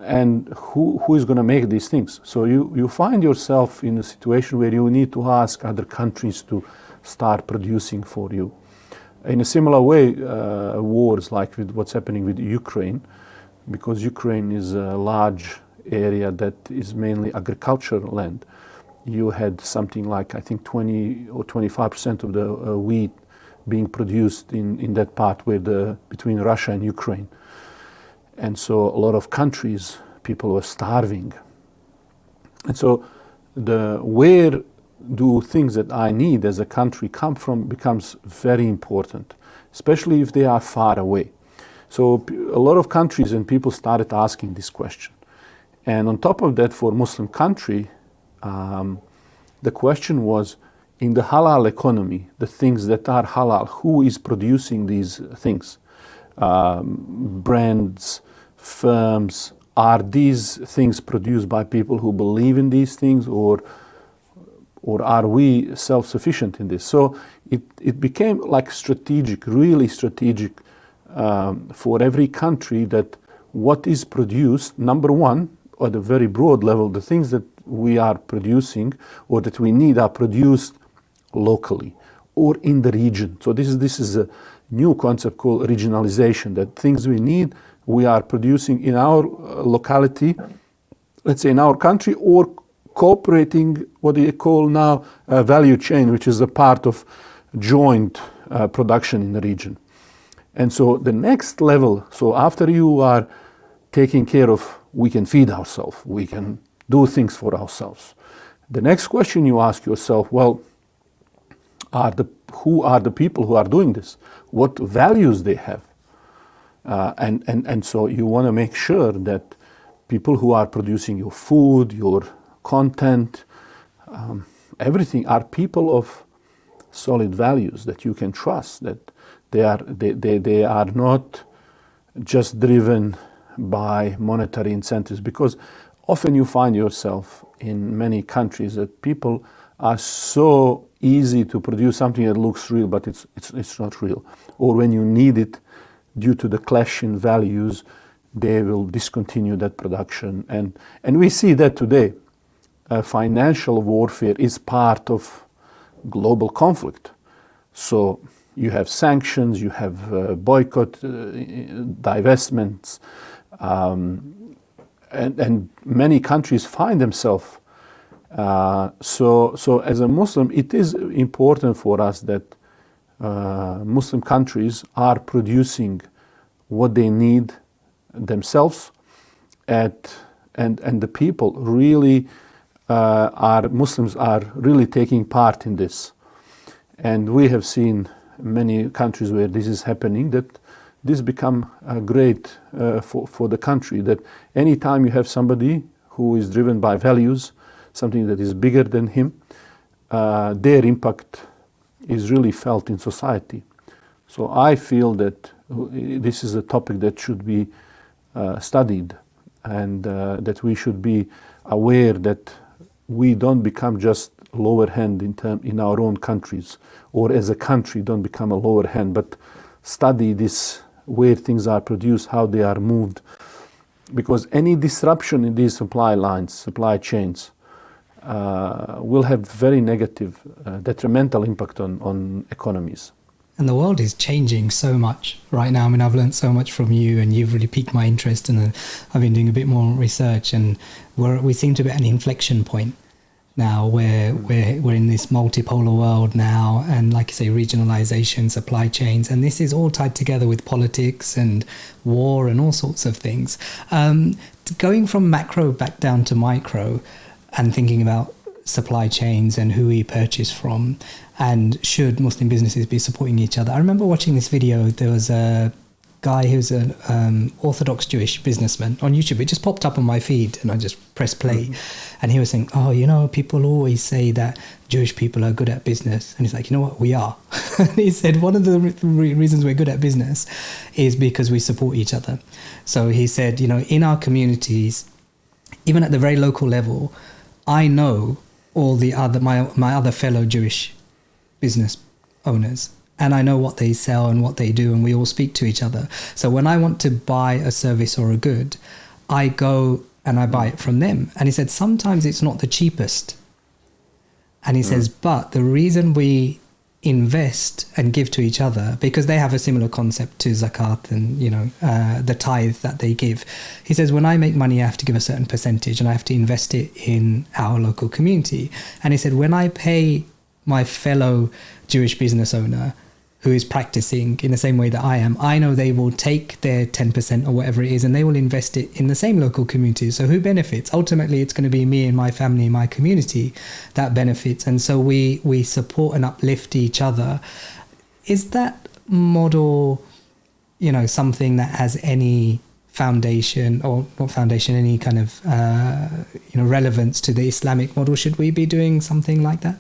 And who is going to make these things? So you find yourself in a situation where you need to ask other countries to start producing for you. In a similar way, wars like with what's happening with Ukraine, because Ukraine is a large area that is mainly agricultural land. You had something like, I think, 20 or 25% of the wheat being produced in that part between Russia and Ukraine. And so a lot of countries, people were starving. And so where do things that I need as a country come from becomes very important, especially if they are far away. So a lot of countries and people started asking this question. And on top of that, for Muslim country, the question was, in the halal economy, the things that are halal, who is producing these things? Brands, firms, are these things produced by people who believe in these things, or are we self-sufficient in this? So it became like strategic, really strategic for every country, that what is produced, number one, at a very broad level, the things that we are producing or that we need are produced locally or in the region. So this is a new concept called regionalization, that things we need, we are producing in our locality, let's say in our country, or cooperating, what they call now a value chain, which is a part of joint production in the region. And so the next level, so after you are taking care of, we can feed ourselves, we can do things for ourselves. The next question you ask yourself, well, who are the people who are doing this? What values they have? And so you want to make sure that people who are producing your food, your content, everything, are people of solid values that you can trust, that they are not just driven by monetary incentives. Because often you find yourself in many countries that people are so easy to produce something that looks real, but it's not real. Or when you need it, due to the clash in values, they will discontinue that production. And we see that today. Financial warfare is part of global conflict. So you have sanctions, you have boycott, divestments, and many countries find themselves. So as a Muslim, it is important for us that Muslim countries are producing what they need themselves, and the people really Muslims are really taking part in this. And we have seen many countries where this is happening, that this become great for the country, that anytime you have somebody who is driven by values, something that is bigger than him, their impact is really felt in society. So I feel that this is a topic that should be studied, and that we should be aware that we don't become just lower hand in our own countries, or as a country don't become a lower hand, but study this, where things are produced, how they are moved. Because any disruption in these supply lines, supply chains, will have very negative, detrimental impact on economies. And the world is changing so much right now. I mean, I've learned so much from you, and you've really piqued my interest, and I've been doing a bit more research, and we seem to be at an inflection point. now, where we're in this multipolar world now, and like you say, regionalization, supply chains, and this is all tied together with politics and war and all sorts of things. Going from macro back down to micro, and thinking about supply chains and who we purchase from, and should Muslim businesses be supporting each other. I remember watching this video. There was a guy who's an Orthodox Jewish businessman on YouTube. It just popped up on my feed and I just pressed play. And he was saying, oh, you know, people always say that Jewish people are good at business. And he's like, you know what, we are. And he said one of the reasons we're good at business is because we support each other. So he said, you know, in our communities, even at the very local level, I know all the other my other fellow Jewish business owners, and I know what they sell and what they do, and we all speak to each other. So when I want to buy a service or a good, I go and I buy it from them. And he said sometimes it's not the cheapest. And he says, but the reason we invest and give to each other, because they have a similar concept to zakat and, you know, the tithe that they give. He says, when I make money, I have to give a certain percentage and I have to invest it in our local community. And he said, when I pay my fellow Jewish business owner who is practicing in the same way that I am, I know they will take their 10% or whatever it is and they will invest it in the same local community. So who benefits? Ultimately, it's going to be me and my family, my community that benefits. And so we support and uplift each other. Is that model, you know, something that has any foundation, or not foundation, any kind of, you know, relevance to the Islamic model? Should we be doing something like that?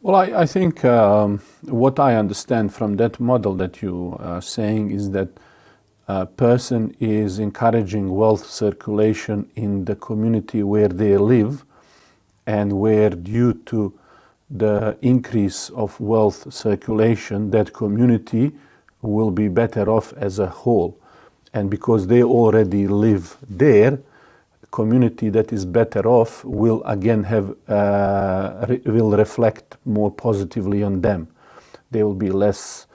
Well, I think what I understand from that model that you are saying is that a person is encouraging wealth circulation in the community where they live, and where due to the increase of wealth circulation, that community will be better off as a whole. And because they already live there, community that is better off will again have will reflect more positively on them. There will be less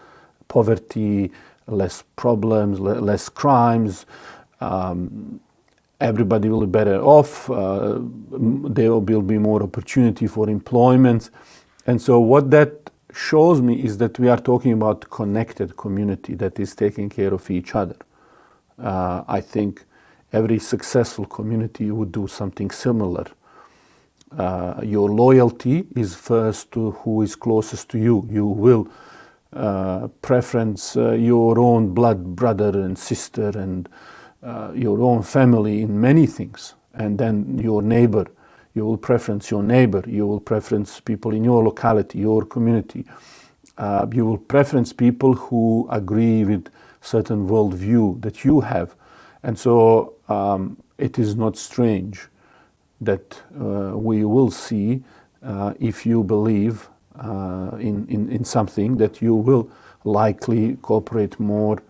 poverty, less problems, less crimes. Everybody will be better off. There will be more opportunity for employment. And so what that shows me is that we are talking about connected community that is taking care of each other. I think every successful community would do something similar. Your loyalty is first to who is closest to you. You will preference your own blood brother and sister and your own family in many things. And then your neighbor, you will preference your neighbor. You will preference people in your locality, your community. You will preference people who agree with certain worldview that you have. And so it is not strange that we will see, if you believe in something, that you will likely cooperate more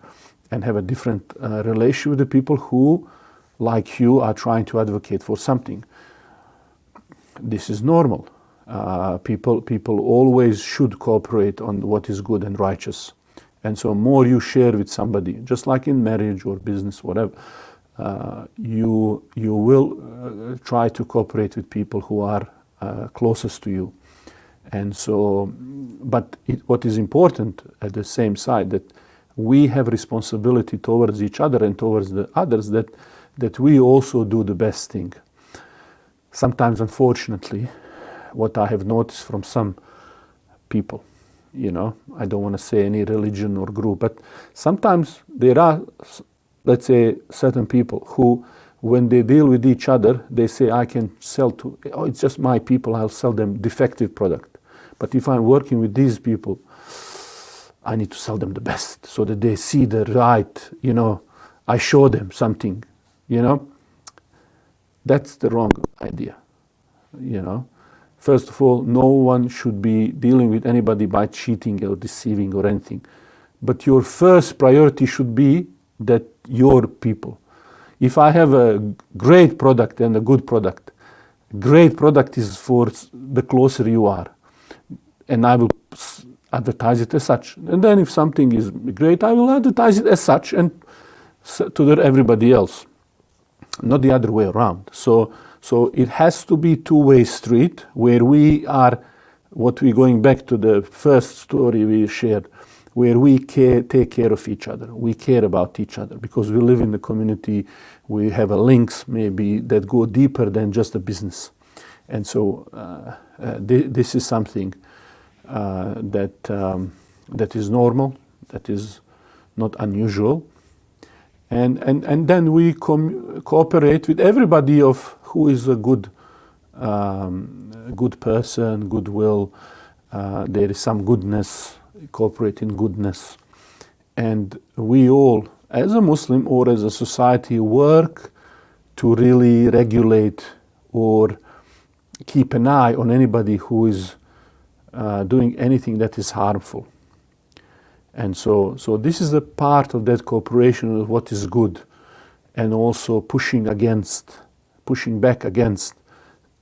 and have a different relationship with the people who, like you, are trying to advocate for something. This is normal. People always should cooperate on what is good and righteous. And so more you share with somebody, just like in marriage or business, whatever, you will try to cooperate with people who are closest to you. And so, but what is important at the same side, that we have responsibility towards each other and towards the others, that we also do the best thing. Sometimes, unfortunately, what I have noticed from some people, you know, I don't want to say any religion or group, but sometimes there are, let's say, certain people who, when they deal with each other, they say, I can sell to, oh, it's just my people, I'll sell them defective product. But if I'm working with these people, I need to sell them the best so that they see the right, you know, I show them something, you know. That's the wrong idea, you know. First of all, no one should be dealing with anybody by cheating or deceiving or anything. But your first priority should be that your people. If I have a great product and a good product, great product is for the closer you are. And I will advertise it as such. And then if something is great, I will advertise it as such and to everybody else. Not the other way around. So So it has to be two-way street where we are, what we're going back to the first story we shared, where we take care of each other. We care about each other because we live in the community. We have a links maybe that go deeper than just a business. And so this is something that is normal, that is not unusual. And then we cooperate with everybody of who is a good person, goodwill. There is some goodness, cooperate in goodness. And we all, as a Muslim or as a society, work to really regulate or keep an eye on anybody who is doing anything that is harmful. And so this is a part of that cooperation of what is good, and also pushing back against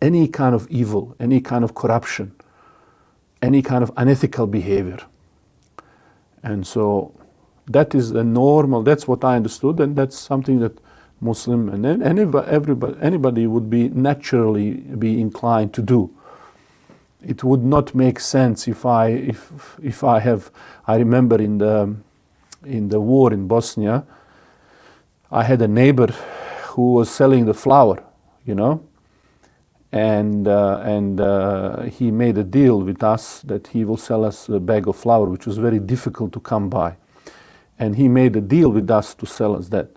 any kind of evil, any kind of corruption, any kind of unethical behavior. And so that is the normal, that's what I understood, and that's something that Muslim and anybody would be naturally be inclined to do. It would not make sense if I remember in the war in Bosnia, I had a neighbor who was selling the flour, and he made a deal with us that he will sell us a bag of flour, which was very difficult to come by. And he made a deal with us to sell us that.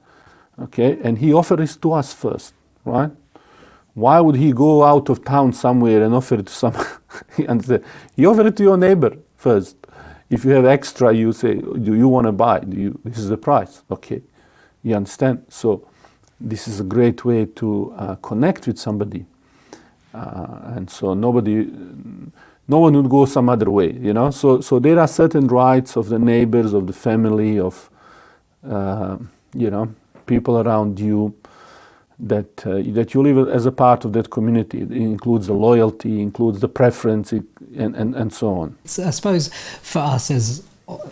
Okay, and he offered it to us first, right? Why would he go out of town somewhere and offer it to someone? He offered it to your neighbor first. If you have extra, you say, do you want to buy? This is the price. Okay, you understand? So this is a great way to connect with somebody. And so no one would go some other way, So there are certain rights of the neighbors, of the family, of, people around you, that you live as a part of that community. It includes the loyalty, includes the preference, and so on. I suppose for us as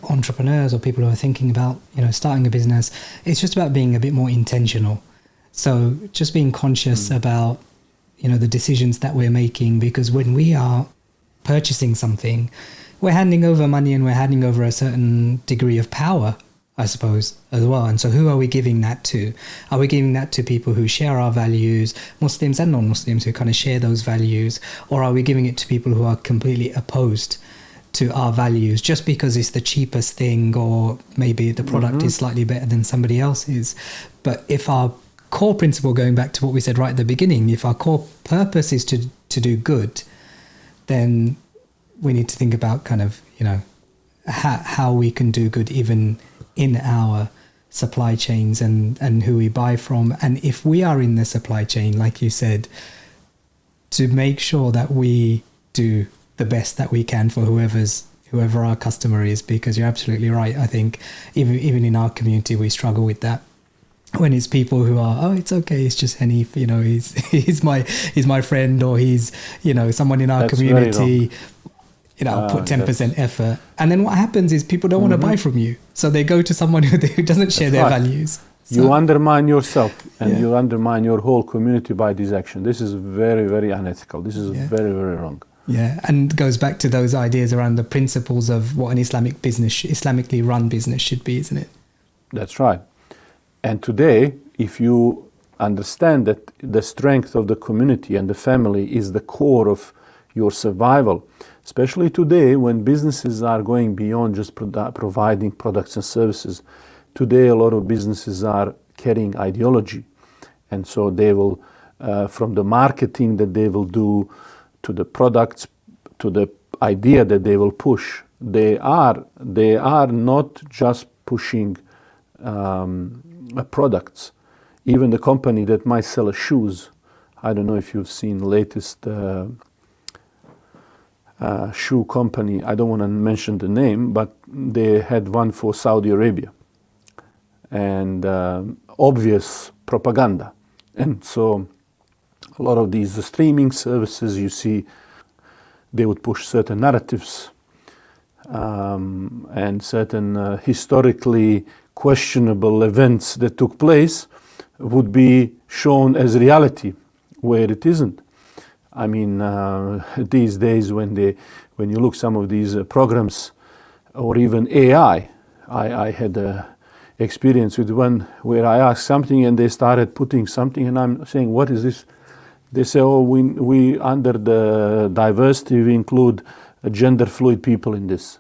entrepreneurs or people who are thinking about starting a business, it's just about being a bit more intentional. So just being conscious about the decisions that we're making, because when we are purchasing something, we're handing over money and we're handing over a certain degree of power, I suppose, as well. And so who are we giving that to? Are we giving that to people who share our values, Muslims and non-Muslims who kind of share those values? Or are we giving it to people who are completely opposed to our values just because it's the cheapest thing, or maybe the product is slightly better than somebody else's? But if our core principle, going back to what we said right at the beginning, if our core purpose is to do good, then we need to think about kind of, how we can do good even in our supply chains and who we buy from. And if we are in the supply chain, like you said, to make sure that we do the best that we can for whoever our customer is, because you're absolutely right. I think even in our community, we struggle with that. When it's people who are, it's okay, it's just Hanif, he's my friend, or he's, someone in our community, put 10% effort. And then what happens is people don't want to buy from you. So they go to someone who doesn't share their values. So, you undermine yourself and you undermine your whole community by this action. This is very, very unethical. This is very, very wrong. Yeah, and goes back to those ideas around the principles of what an Islamically-run business should be, isn't it? That's right. And today, if you understand that the strength of the community and the family is the core of your survival, especially today when businesses are going beyond just providing products and services. Today, a lot of businesses are carrying ideology. And so they will, from the marketing that they will do, to the products, to the idea that they will push, they are not just pushing products. Even the company that might sell shoes, I don't know if you've seen the latest shoe company, I don't want to mention the name, but they had one for Saudi Arabia. And obvious propaganda. And so a lot of these streaming services, you see, they would push certain narratives and certain historically questionable events that took place would be shown as reality where it isn't. I mean, these days when you look some of these programs, or even AI, I had a experience with one where I asked something and they started putting something, and I'm saying, what is this? They say, oh, we under the diversity, we include gender fluid people in this.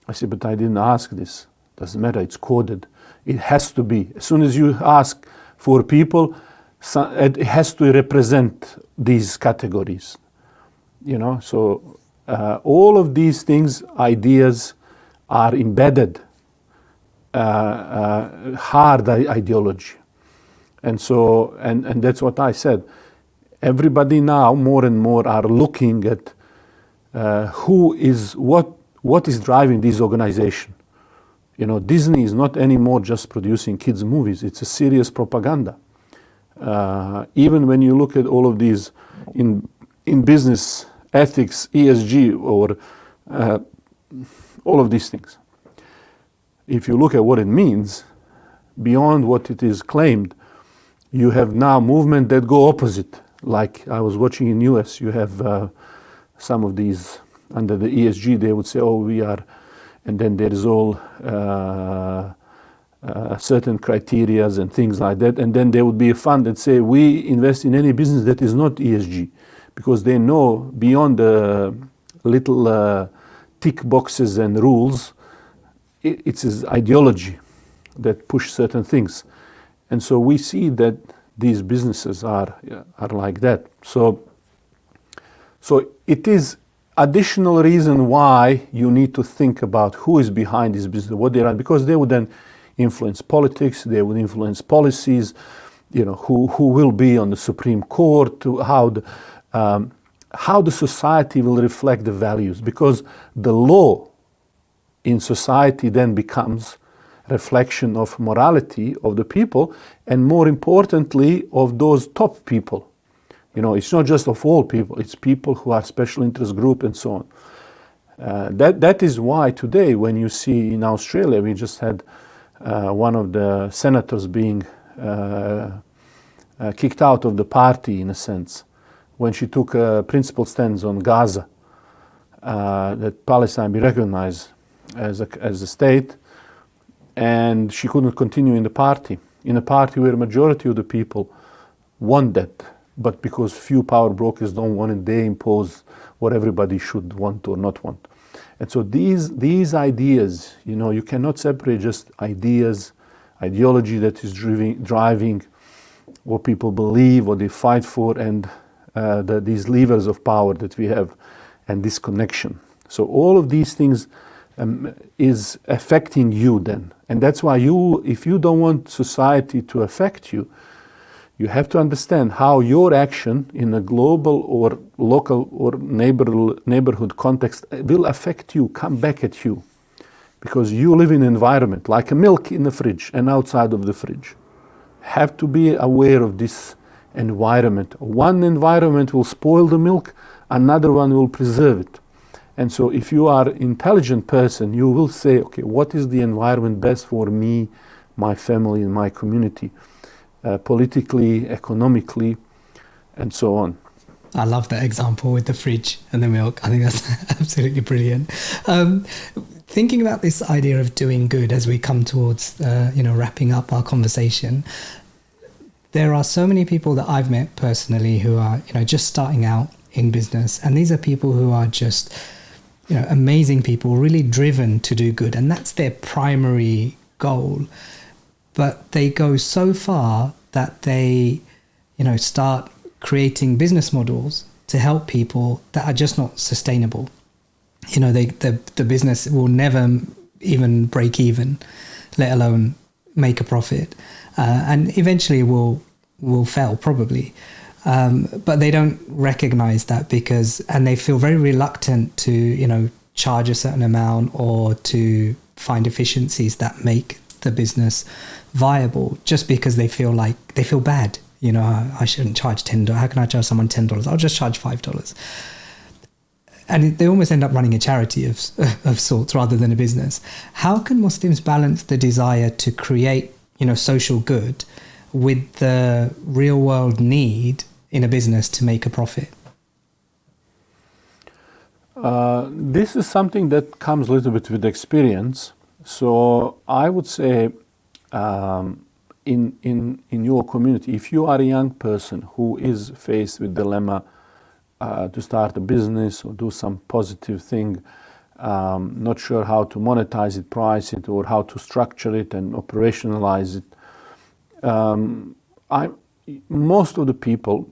I said, but I didn't ask this. Doesn't matter, it's coded. It has to be. As soon as you ask for people, it has to represent these categories. You know, so all of these things, ideas, are embedded hard ideology. And so, and that's what I said. Everybody now more and more are looking at what is driving this organization. You know, Disney is not anymore just producing kids' movies. It's a serious propaganda. Even when you look at all of these in business, ethics, ESG, or all of these things. If you look at what it means, beyond what it is claimed, you have now movement that go opposite. Like I was watching in US, you have some of these under the ESG, they would say, oh, we are, and then there is all certain criterias and things like that. And then there would be a fund that say, we invest in any business that is not ESG, because they know beyond the little tick boxes and rules, it's his ideology that push certain things. And so we see that these businesses are like that. So it is additional reason why you need to think about who is behind this business, what they are, because they would then influence politics, they would influence policies, you know, who will be on the Supreme Court, to how the society will reflect the values, because the law in society then becomes reflection of morality of the people, and more importantly of those top people. You know, it's not just of all people, it's people who are special interest group and so on. That is why today when you see in Australia, we just had one of the senators being kicked out of the party in a sense, when she took a principled stance on Gaza, that Palestine be recognized as a state, and she couldn't continue in a party where majority of the people want that, but because few power brokers don't want it, they impose what everybody should want or not want. And so these ideas, you know, you cannot separate just ideas, ideology that is driving what people believe, what they fight for, and these levers of power that we have, and this connection. So all of these things is affecting you then. And that's why if you don't want society to affect you, you have to understand how your action in a global or local or neighborhood context will affect you, come back at you. Because you live in an environment, like a milk in the fridge and outside of the fridge. Have to be aware of this environment. One environment will spoil the milk, another one will preserve it. And so if you are an intelligent person, you will say, okay, what is the environment best for me, my family, and my community, politically, economically, and so on. I love that example with the fridge and the milk. I think that's absolutely brilliant. Thinking about this idea of doing good as we come towards, wrapping up our conversation, there are so many people that I've met personally who are, just starting out in business, and these are people who are just, amazing people, really driven to do good, and that's their primary goal. But they go so far that they, start creating business models to help people that are just not sustainable. The business will never even break even, let alone make a profit, and eventually will fail probably. But they don't recognize that and they feel very reluctant to, charge a certain amount or to find efficiencies that make the business viable, just because they feel bad. I shouldn't charge $10. How can I charge someone $10? I'll just charge $5. And they almost end up running a charity of sorts rather than a business. How can Muslims balance the desire to create, social good with the real world need in a business to make a profit? This is something that comes a little bit with experience. So I would say in your community, if you are a young person who is faced with dilemma to start a business or do some positive thing, not sure how to monetize it, price it, or how to structure it and operationalize it, most of the people,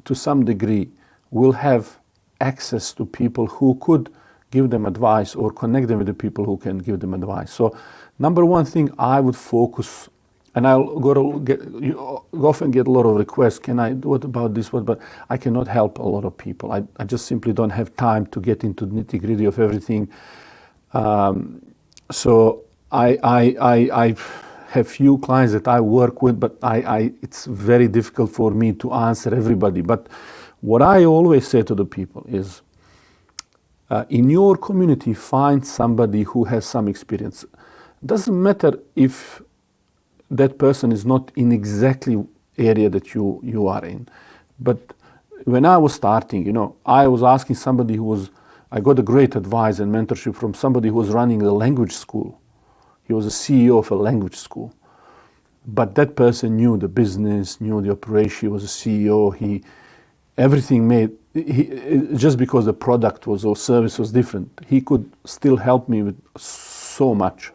to some degree, will have access to people who could give them advice or connect them with the people who can give them advice. So, number one thing I would focus, and I'll often get a lot of requests. What about this? But I cannot help a lot of people. I just simply don't have time to get into the nitty gritty of everything. So I have few clients that I work with, but it's very difficult for me to answer everybody. But what I always say to the people is, in your community, find somebody who has some experience. Doesn't matter if that person is not in exactly area that you are in. But when I was starting, I was asking somebody I got a great advice and mentorship from somebody who was running a language school. He was a CEO of a language school. But that person knew the business, knew the operation, he was a CEO, just because the product or service was different, he could still help me with so much.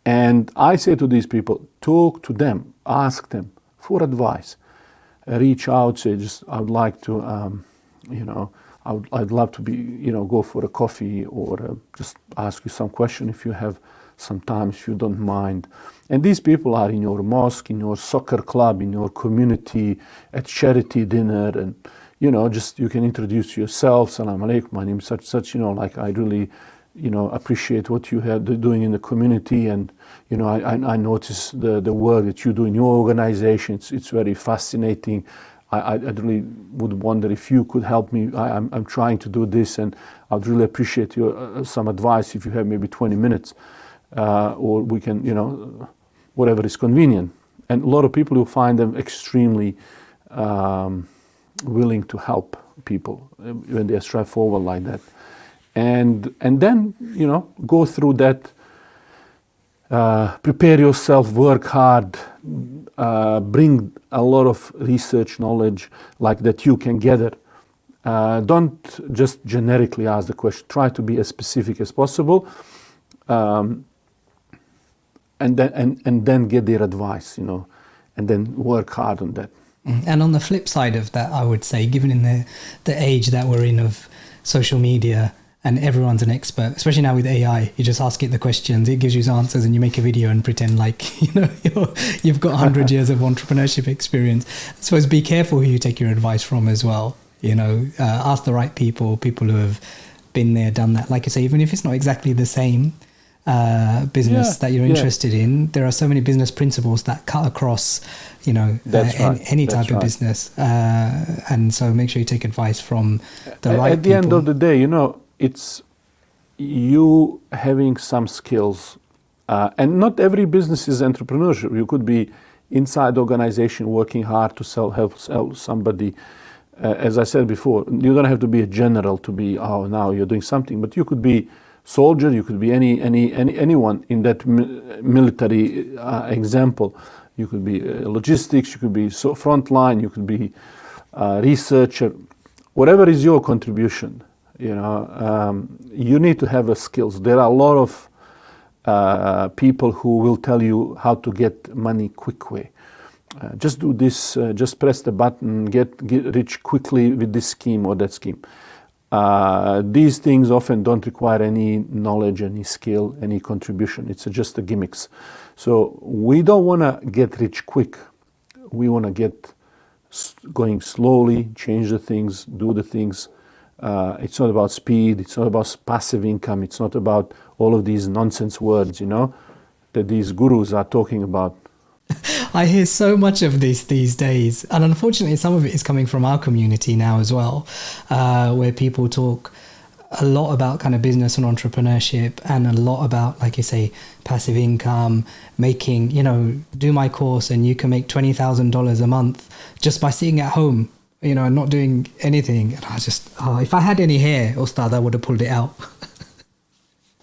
And I say to these people, talk to them, ask them for advice, reach out, say, I would like to, I'd love to go for a coffee, or just ask you some question if you have some time, if you don't mind. And these people are in your mosque, in your soccer club, in your community, at charity dinner, and just you can introduce yourself. Salam alaikum, my name is such. I really appreciate what you are doing in the community, and I notice the work that you do in your organization. It's very fascinating. I really would wonder if you could help me. I'm trying to do this, and I'd really appreciate your some advice if you have maybe 20 minutes, or we can whatever is convenient. And a lot of people, will find them extremely willing to help people when they are straightforward like that. And then go through that, prepare yourself, work hard, bring a lot of research knowledge like that you can gather. Don't just generically ask the question. Try to be as specific as possible, and then get their advice, and then work hard on that. And on the flip side of that, I would say, given in the age that we're in of social media, and everyone's an expert, especially now with AI. You just ask it the questions, it gives you answers, and you make a video and pretend like you've got 100 years of entrepreneurship experience. I suppose be careful who you take your advice from as well. Ask the right people who have been there, done that. Like I say, even if it's not exactly the same business that you're interested in, there are so many business principles that cut across, any type of business. And so make sure you take advice from the right people. At the end of the day, it's you having some skills, and not every business is entrepreneurship. You could be inside the organization working hard to help somebody. As I said before, you don't have to be a general to be, now you're doing something, but you could be soldier, you could be anyone in that military example. You could be logistics, you could be frontline, you could be researcher, whatever is your contribution. You need to have skills. There are a lot of people who will tell you how to get money quick way. Just do this, just press the button, get rich quickly with this scheme or that scheme. These things often don't require any knowledge, any skill, any contribution. It's just the gimmicks. So we don't want to get rich quick. We want to get going slowly, change the things, do the things. It's not about speed. It's not about passive income. It's not about all of these nonsense words, that these gurus are talking about. I hear so much of this these days, and unfortunately some of it is coming from our community now as well, where people talk a lot about kind of business and entrepreneurship, and a lot about, like you say, passive income, making, do my course and you can make $20,000 a month just by sitting at home, and not doing anything. And I just, if I had any hair, Ustad, I would have pulled it out.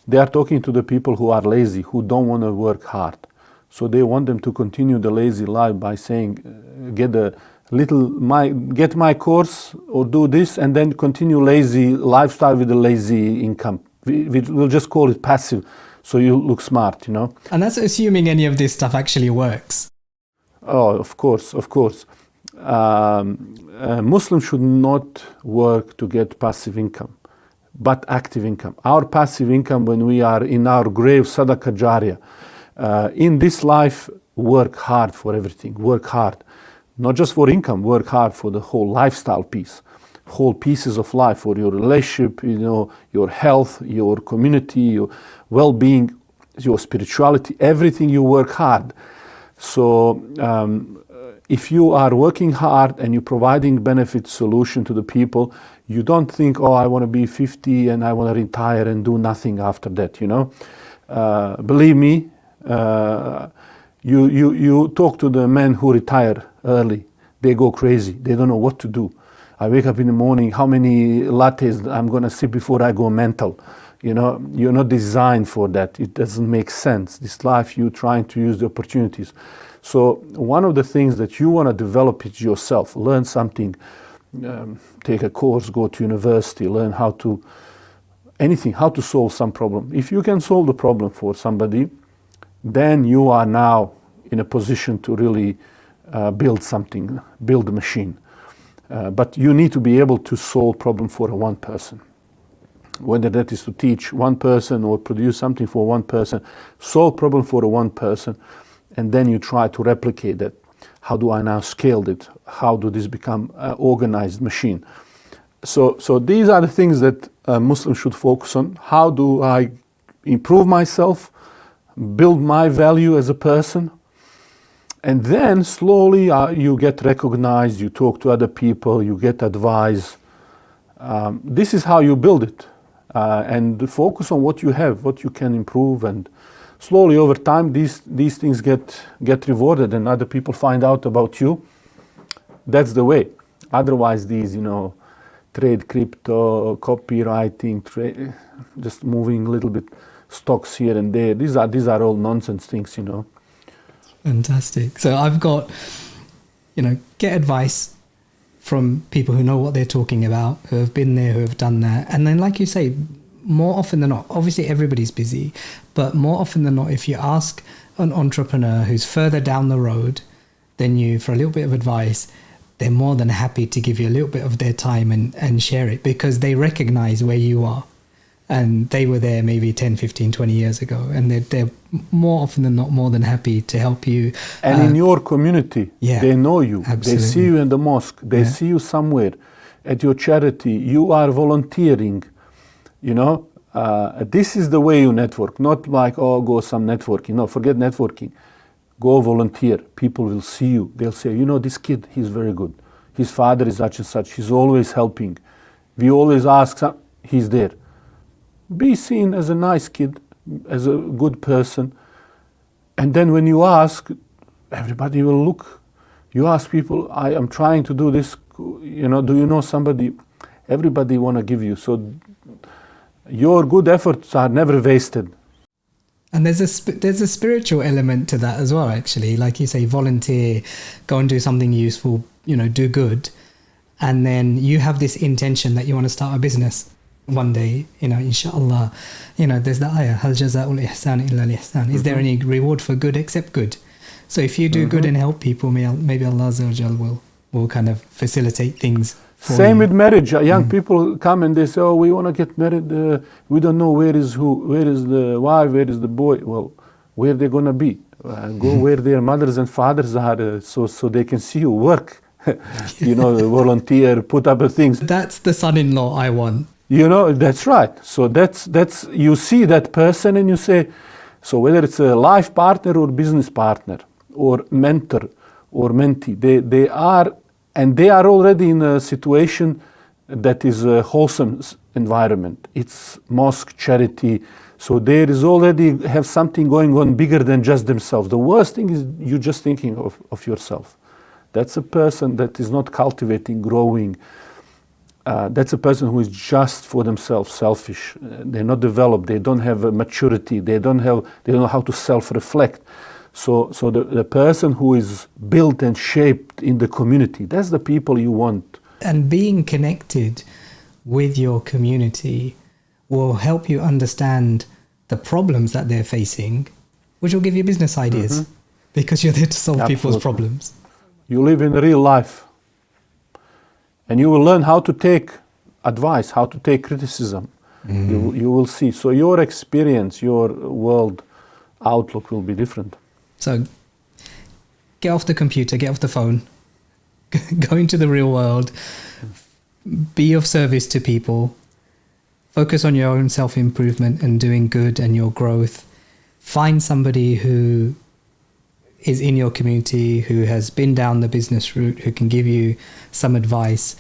They are talking to the people who are lazy, who don't want to work hard. So they want them to continue the lazy life by saying, get my course or do this, and then continue lazy lifestyle with the lazy income. We'll just call it passive, so you look smart, And that's assuming any of this stuff actually works. Oh, of course. Muslims should not work to get passive income, but active income. Our passive income, when we are in our grave, sadaqah jariyah. In this life, work hard for everything. Work hard. Not just for income, work hard for the whole lifestyle piece, whole pieces of life, for your relationship, your health, your community, your well-being, your spirituality, everything you work hard. So if you are working hard and you're providing benefit solution to the people, you don't think, I want to be 50 and I want to retire and do nothing after that, Believe me, you talk to the men who retire early, they go crazy. They don't know what to do. I wake up in the morning, how many lattes I'm going to sip before I go mental? You're not designed for that. It doesn't make sense. This life, you're trying to use the opportunities. So one of the things that you want to develop is yourself. Learn something, take a course, go to university, learn how to solve some problem. If you can solve the problem for somebody, then you are now in a position to really build something, build a machine. But you need to be able to solve problem for one person. Whether that is to teach one person or produce something for one person, solve problem for one person, and then you try to replicate that. How do I now scale it? How do this become an organized machine? So these are the things that Muslims should focus on. How do I improve myself, build my value as a person? And then slowly you get recognized, you talk to other people, you get advice. This is how you build it. And focus on what you have, what you can improve, and slowly over time these things get rewarded and other people find out about you. That's the way. Otherwise these, trade crypto, copywriting, just moving a little bit stocks here and there, these are all nonsense things, Fantastic. So I've got, get advice from people who know what they're talking about, who have been there, who have done that. And then, like you say, more often than not, obviously everybody's busy, but more often than not, if you ask an entrepreneur who's further down the road than you for a little bit of advice, they're more than happy to give you a little bit of their time and share it, because they recognize where you are. And they were there maybe 10, 15, 20 years ago. And they're more often than not more than happy to help you. And in your community, they know you. Absolutely. They see you in the mosque. They see you somewhere at your charity. You are volunteering. This is the way you network. Not like, go some networking. No, forget networking. Go volunteer. People will see you. They'll say, this kid, he's very good. His father is such and such. He's always helping. We always ask, he's there. Be seen as a nice kid, as a good person. And then when you ask, everybody will look. You ask people, I am trying to do this, do you know somebody? Everybody want to give you. So your good efforts are never wasted. And there's a spiritual element to that as well, actually. Like you say, volunteer, go and do something useful, do good. And then you have this intention that you want to start a business one day, inshallah. There's the ayah, hal jaza'ul ihsan illa al-ihsan. Is there any reward for good except good? So if you do good and help people, maybe Allah Azza wa Jal will kind of facilitate things for Same you. with marriage. Young people come and they say, we want to get married. We don't know where is the wife, where is the boy. Well, where they're going to be? Go where their mothers and fathers are, so they can see you work. Volunteer, put up things. That's the son-in-law I want. That's right. So that's you see that person and you say, so whether it's a life partner or business partner or mentor or mentee, they are already in a situation that is a wholesome environment. It's mosque, charity. So there is already have something going on bigger than just themselves. The worst thing is you're just thinking of yourself. That's a person that is not cultivating, growing. That's a person who is just for themselves, selfish. They're not developed. They don't have a maturity. They don't know how to self-reflect. So the person who is built and shaped in the community, that's the people you want. And being connected with your community will help you understand the problems that they're facing, which will give you business ideas because you're there to solve people's problems. You live in real life. And you will learn how to take advice, how to take criticism. You will see. So your experience, your world outlook will be different. So get off the computer, get off the phone, go into the real world, be of service to people, focus on your own self-improvement and doing good and your growth. Find somebody who is in your community, who has been down the business route, who can give you some advice,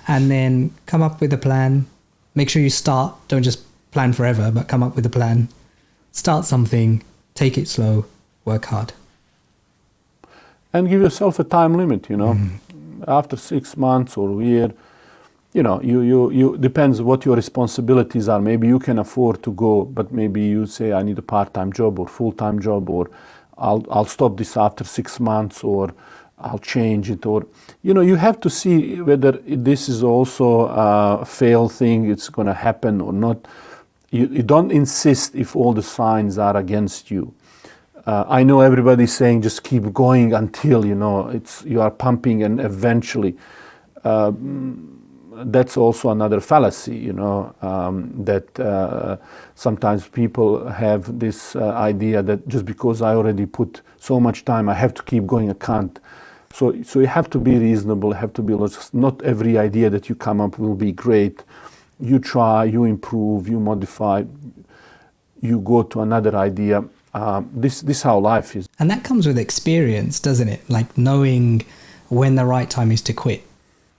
and then come up with a plan. Make sure you start. Don't just plan forever, but come up with a plan. Start something, take it slow, work hard. And give yourself a time limit, After 6 months or a year, you depends what your responsibilities are. Maybe you can afford to go, but maybe you say, I need a part-time job or full-time job, or I'll stop this after 6 months, or I'll change it, or you have to see whether this is also a fail thing, it's going to happen or not. You don't insist if all the signs are against you. I know everybody's saying just keep going until you are pumping, and eventually that's also another fallacy, that sometimes people have this idea that just because I already put so much time, I have to keep going, I can't. So you have to be reasonable, have to be logical. Not every idea that you come up will be great. You try, you improve, you modify, you go to another idea. This is how life is. And that comes with experience, doesn't it? Like knowing when the right time is to quit.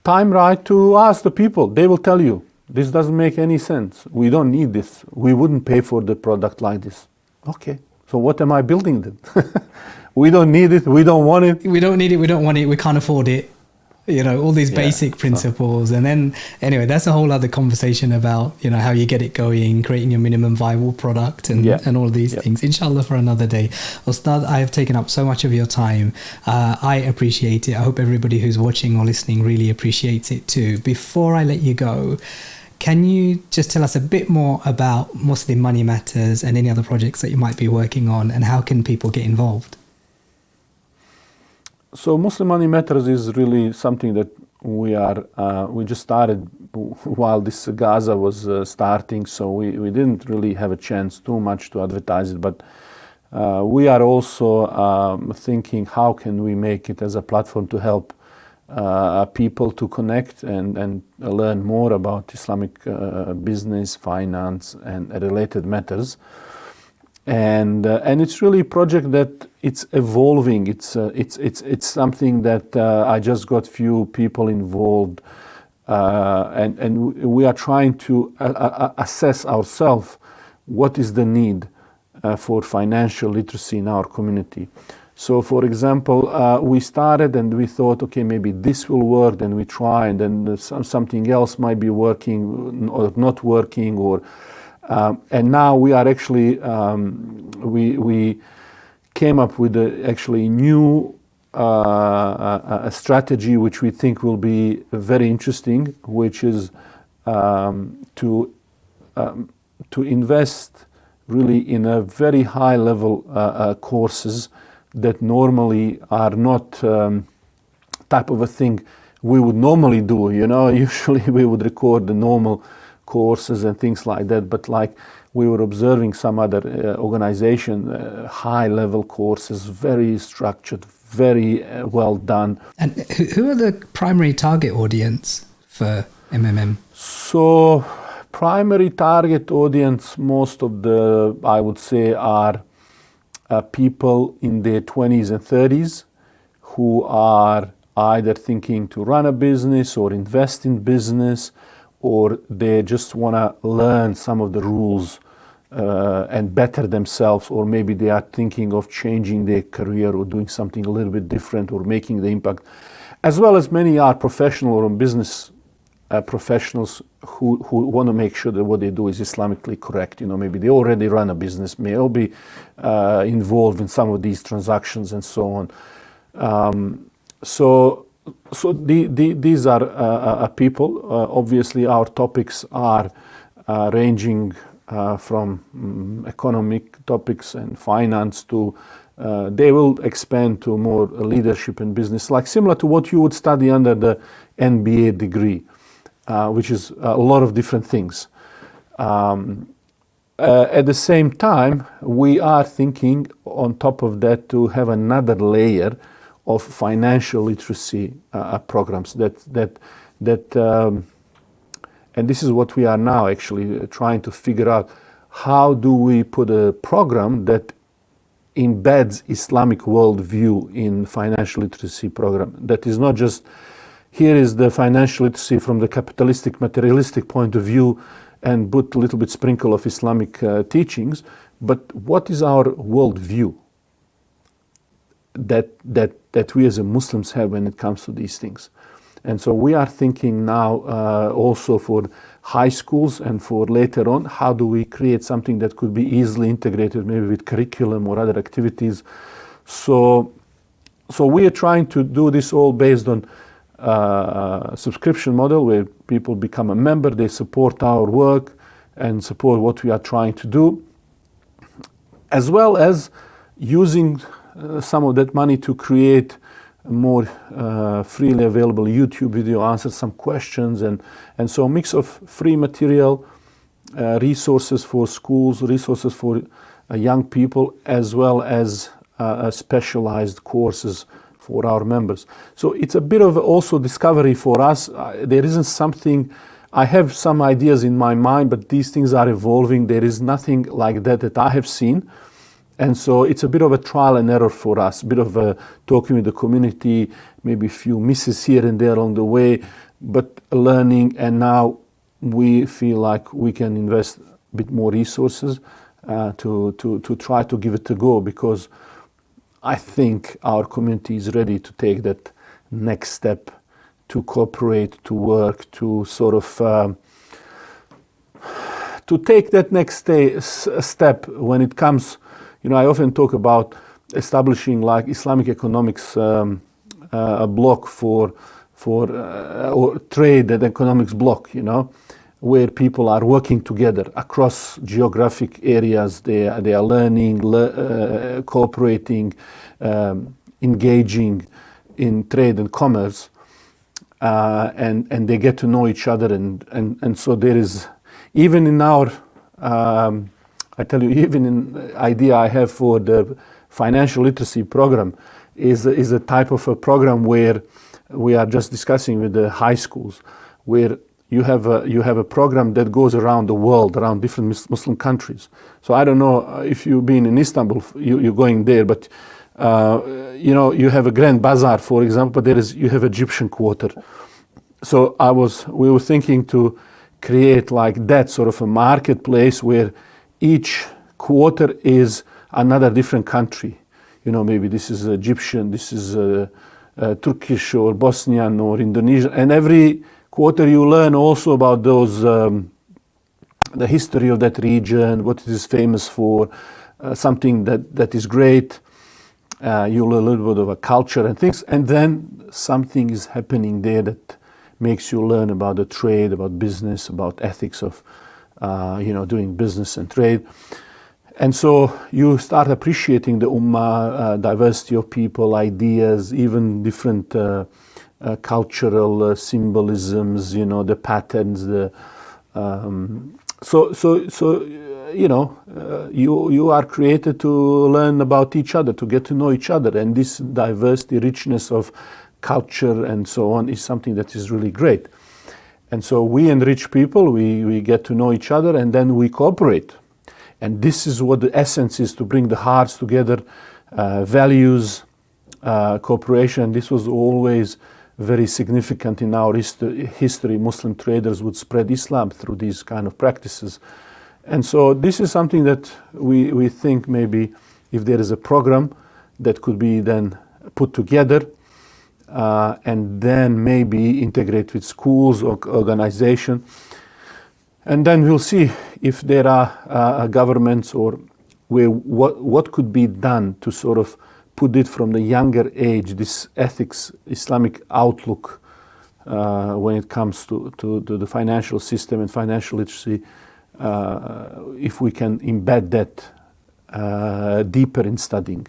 Time right to ask the people. They will tell you, this doesn't make any sense. We don't need this. We wouldn't pay for the product like this. Okay, so what am I building then? We don't need it. We don't want it. We don't need it. We don't want it. We can't afford it. All these basic principles. And then, anyway, that's a whole other conversation about, how you get it going, creating your minimum viable product and all of these things. Inshallah, for another day. Ustad, I have taken up so much of your time. I appreciate it. I hope everybody who's watching or listening really appreciates it too. Before I let you go, can you just tell us a bit more about Muslim Money Matters and any other projects that you might be working on, and how can people get involved? So Muslim Money Matters is really something that we just started while this Gaza was starting, so we didn't really have a chance too much to advertise it, but we are also thinking how can we make it as a platform to help people to connect and learn more about Islamic business, finance, and related matters. And it's really a project that it's evolving. It's something that I just got few people involved, and we are trying to assess ourselves what is the need for financial literacy in our community. So, for example, we started and we thought, okay, maybe this will work, then we try, and then something else might be working or not working, or and now we are actually we came up with actually new a strategy which we think will be very interesting, which is to invest really in a very high level courses that normally are not type of a thing we would normally do. Usually we would record the normal courses and things like that, but like we were observing some other organization, high level courses, very structured, very well done. And who are the primary target audience for MMM? So primary target audience, most of the, I would say, are people in their 20s and 30s who are either thinking to run a business or invest in business, or they just want to learn some of the rules and better themselves, or maybe they are thinking of changing their career or doing something a little bit different or making the impact. As well as many are professional or business professionals who want to make sure that what they do is Islamically correct. Maybe they already run a business, may all be involved in some of these transactions and so on. So these are people. Obviously, our topics are ranging from economic topics and finance to they will expand to more leadership and business, like similar to what you would study under the MBA degree, which is a lot of different things. At the same time, we are thinking on top of that to have another layer of financial literacy programs and this is what we are now actually trying to figure out. How do we put a program that embeds Islamic worldview in financial literacy program? That is not just, here is the financial literacy from the capitalistic, materialistic point of view and put a little bit sprinkle of Islamic teachings, but what is our worldview that we as a Muslims have when it comes to these things? And so we are thinking now also for high schools and for later on, how do we create something that could be easily integrated maybe with curriculum or other activities. So we are trying to do this all based on subscription model where people become a member, they support our work and support what we are trying to do, as well as using some of that money to create more freely available YouTube video, answer some questions, and so a mix of free material, resources for schools, resources for young people, as well as specialized courses for our members. So it's a bit of also discovery for us. There isn't something, I have some ideas in my mind, but these things are evolving. There is nothing like that I have seen. And so it's a bit of a trial and error for us, a bit of a talking with the community, maybe a few misses here and there along the way, but learning. And now we feel like we can invest a bit more resources to try to give it a go, because I think our community is ready to take that next step, to cooperate, to work, to sort of to take that next step when it comes. I often talk about establishing like Islamic economics a block for or trade and economics block, where people are working together across geographic areas. They are learning, cooperating, engaging in trade and commerce, and they get to know each other. And so there is, even in our I tell you, even in idea I have for the financial literacy program is a type of a program where we are just discussing with the high schools, where you have a program that goes around the world, around different Muslim countries. So I don't know if you've been in Istanbul, you're going there, but you have a Grand Bazaar, for example, but you have Egyptian quarter. So we were thinking to create like that sort of a marketplace where each quarter is another different country. Maybe this is Egyptian, this is Turkish or Bosnian or Indonesian. And every quarter you learn also about those, the history of that region, what it is famous for, something that is great. You learn a little bit of a culture and things. And then something is happening there that makes you learn about the trade, about business, about ethics of doing business and trade. And so you start appreciating the ummah, diversity of people, ideas, even different cultural symbolisms, the patterns. You are created to learn about each other, to get to know each other. And this diversity, richness of culture and so on is something that is really great. And so we enrich people, we get to know each other, and then we cooperate. And this is what the essence is, to bring the hearts together, values, cooperation. This was always very significant in our history. Muslim traders would spread Islam through these kind of practices. And so this is something that we think maybe if there is a program that could be then put together and then maybe integrate with schools or organization. And then we'll see if there are governments or what could be done to sort of put it from the younger age, this ethics, Islamic outlook when it comes to the financial system and financial literacy, if we can embed that deeper in studying.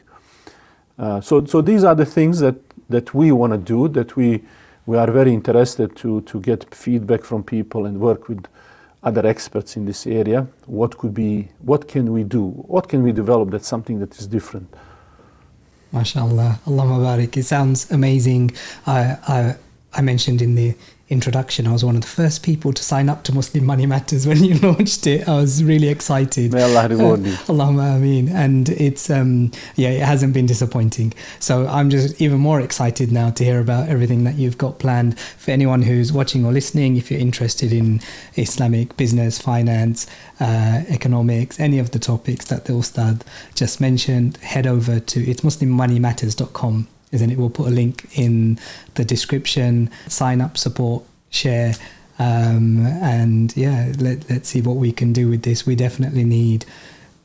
So these are the things that we want to do, that we are very interested to get feedback from people and work with other experts in this area. What can we do? What can we develop that's something that is different? MashaAllah, Allah Mabarak. It sounds amazing. I mentioned in the introduction, I was one of the first people to sign up to Muslim Money Matters when you launched it. I was really excited. May Allah reward you. Allahumma ameen. And it's, it hasn't been disappointing. So I'm just even more excited now to hear about everything that you've got planned. For anyone who's watching or listening, if you're interested in Islamic business, finance, economics, any of the topics that the Ustad just mentioned, head over to itsmuslimmoneymatters.com. Then it will put a link in the description. Sign up, support, share, and let's see what we can do with this. We definitely need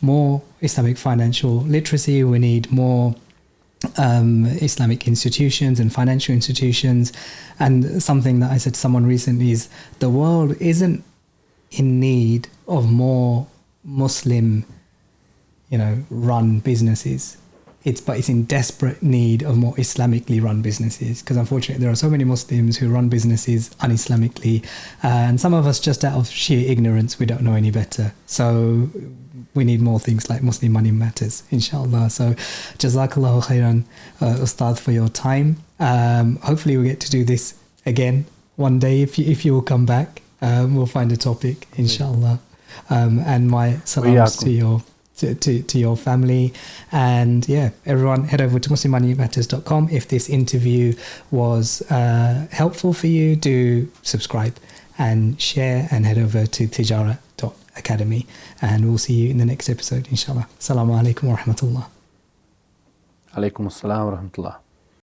more Islamic financial literacy. We need more Islamic institutions and financial institutions. And something that I said to someone recently is the world isn't in need of more Muslim, run businesses. But it's in desperate need of more Islamically-run businesses, because unfortunately there are so many Muslims who run businesses un-Islamically, and some of us just out of sheer ignorance, we don't know any better. So we need more things like Muslim Money Matters, inshallah. So Jazakallahu khairan, Ustad, for your time. Hopefully we'll get to do this again one day if you will come back. We'll find a topic, inshallah. And my salams to your family, and everyone head over to muslimmoneymatters.com. If this interview was helpful for you, do subscribe and share, and head over to Tijarah Academy, and we'll see you in the next episode, inshallah. Assalamu alaikum wa rahmatullah. Alaikum assalam wa rahmatullah.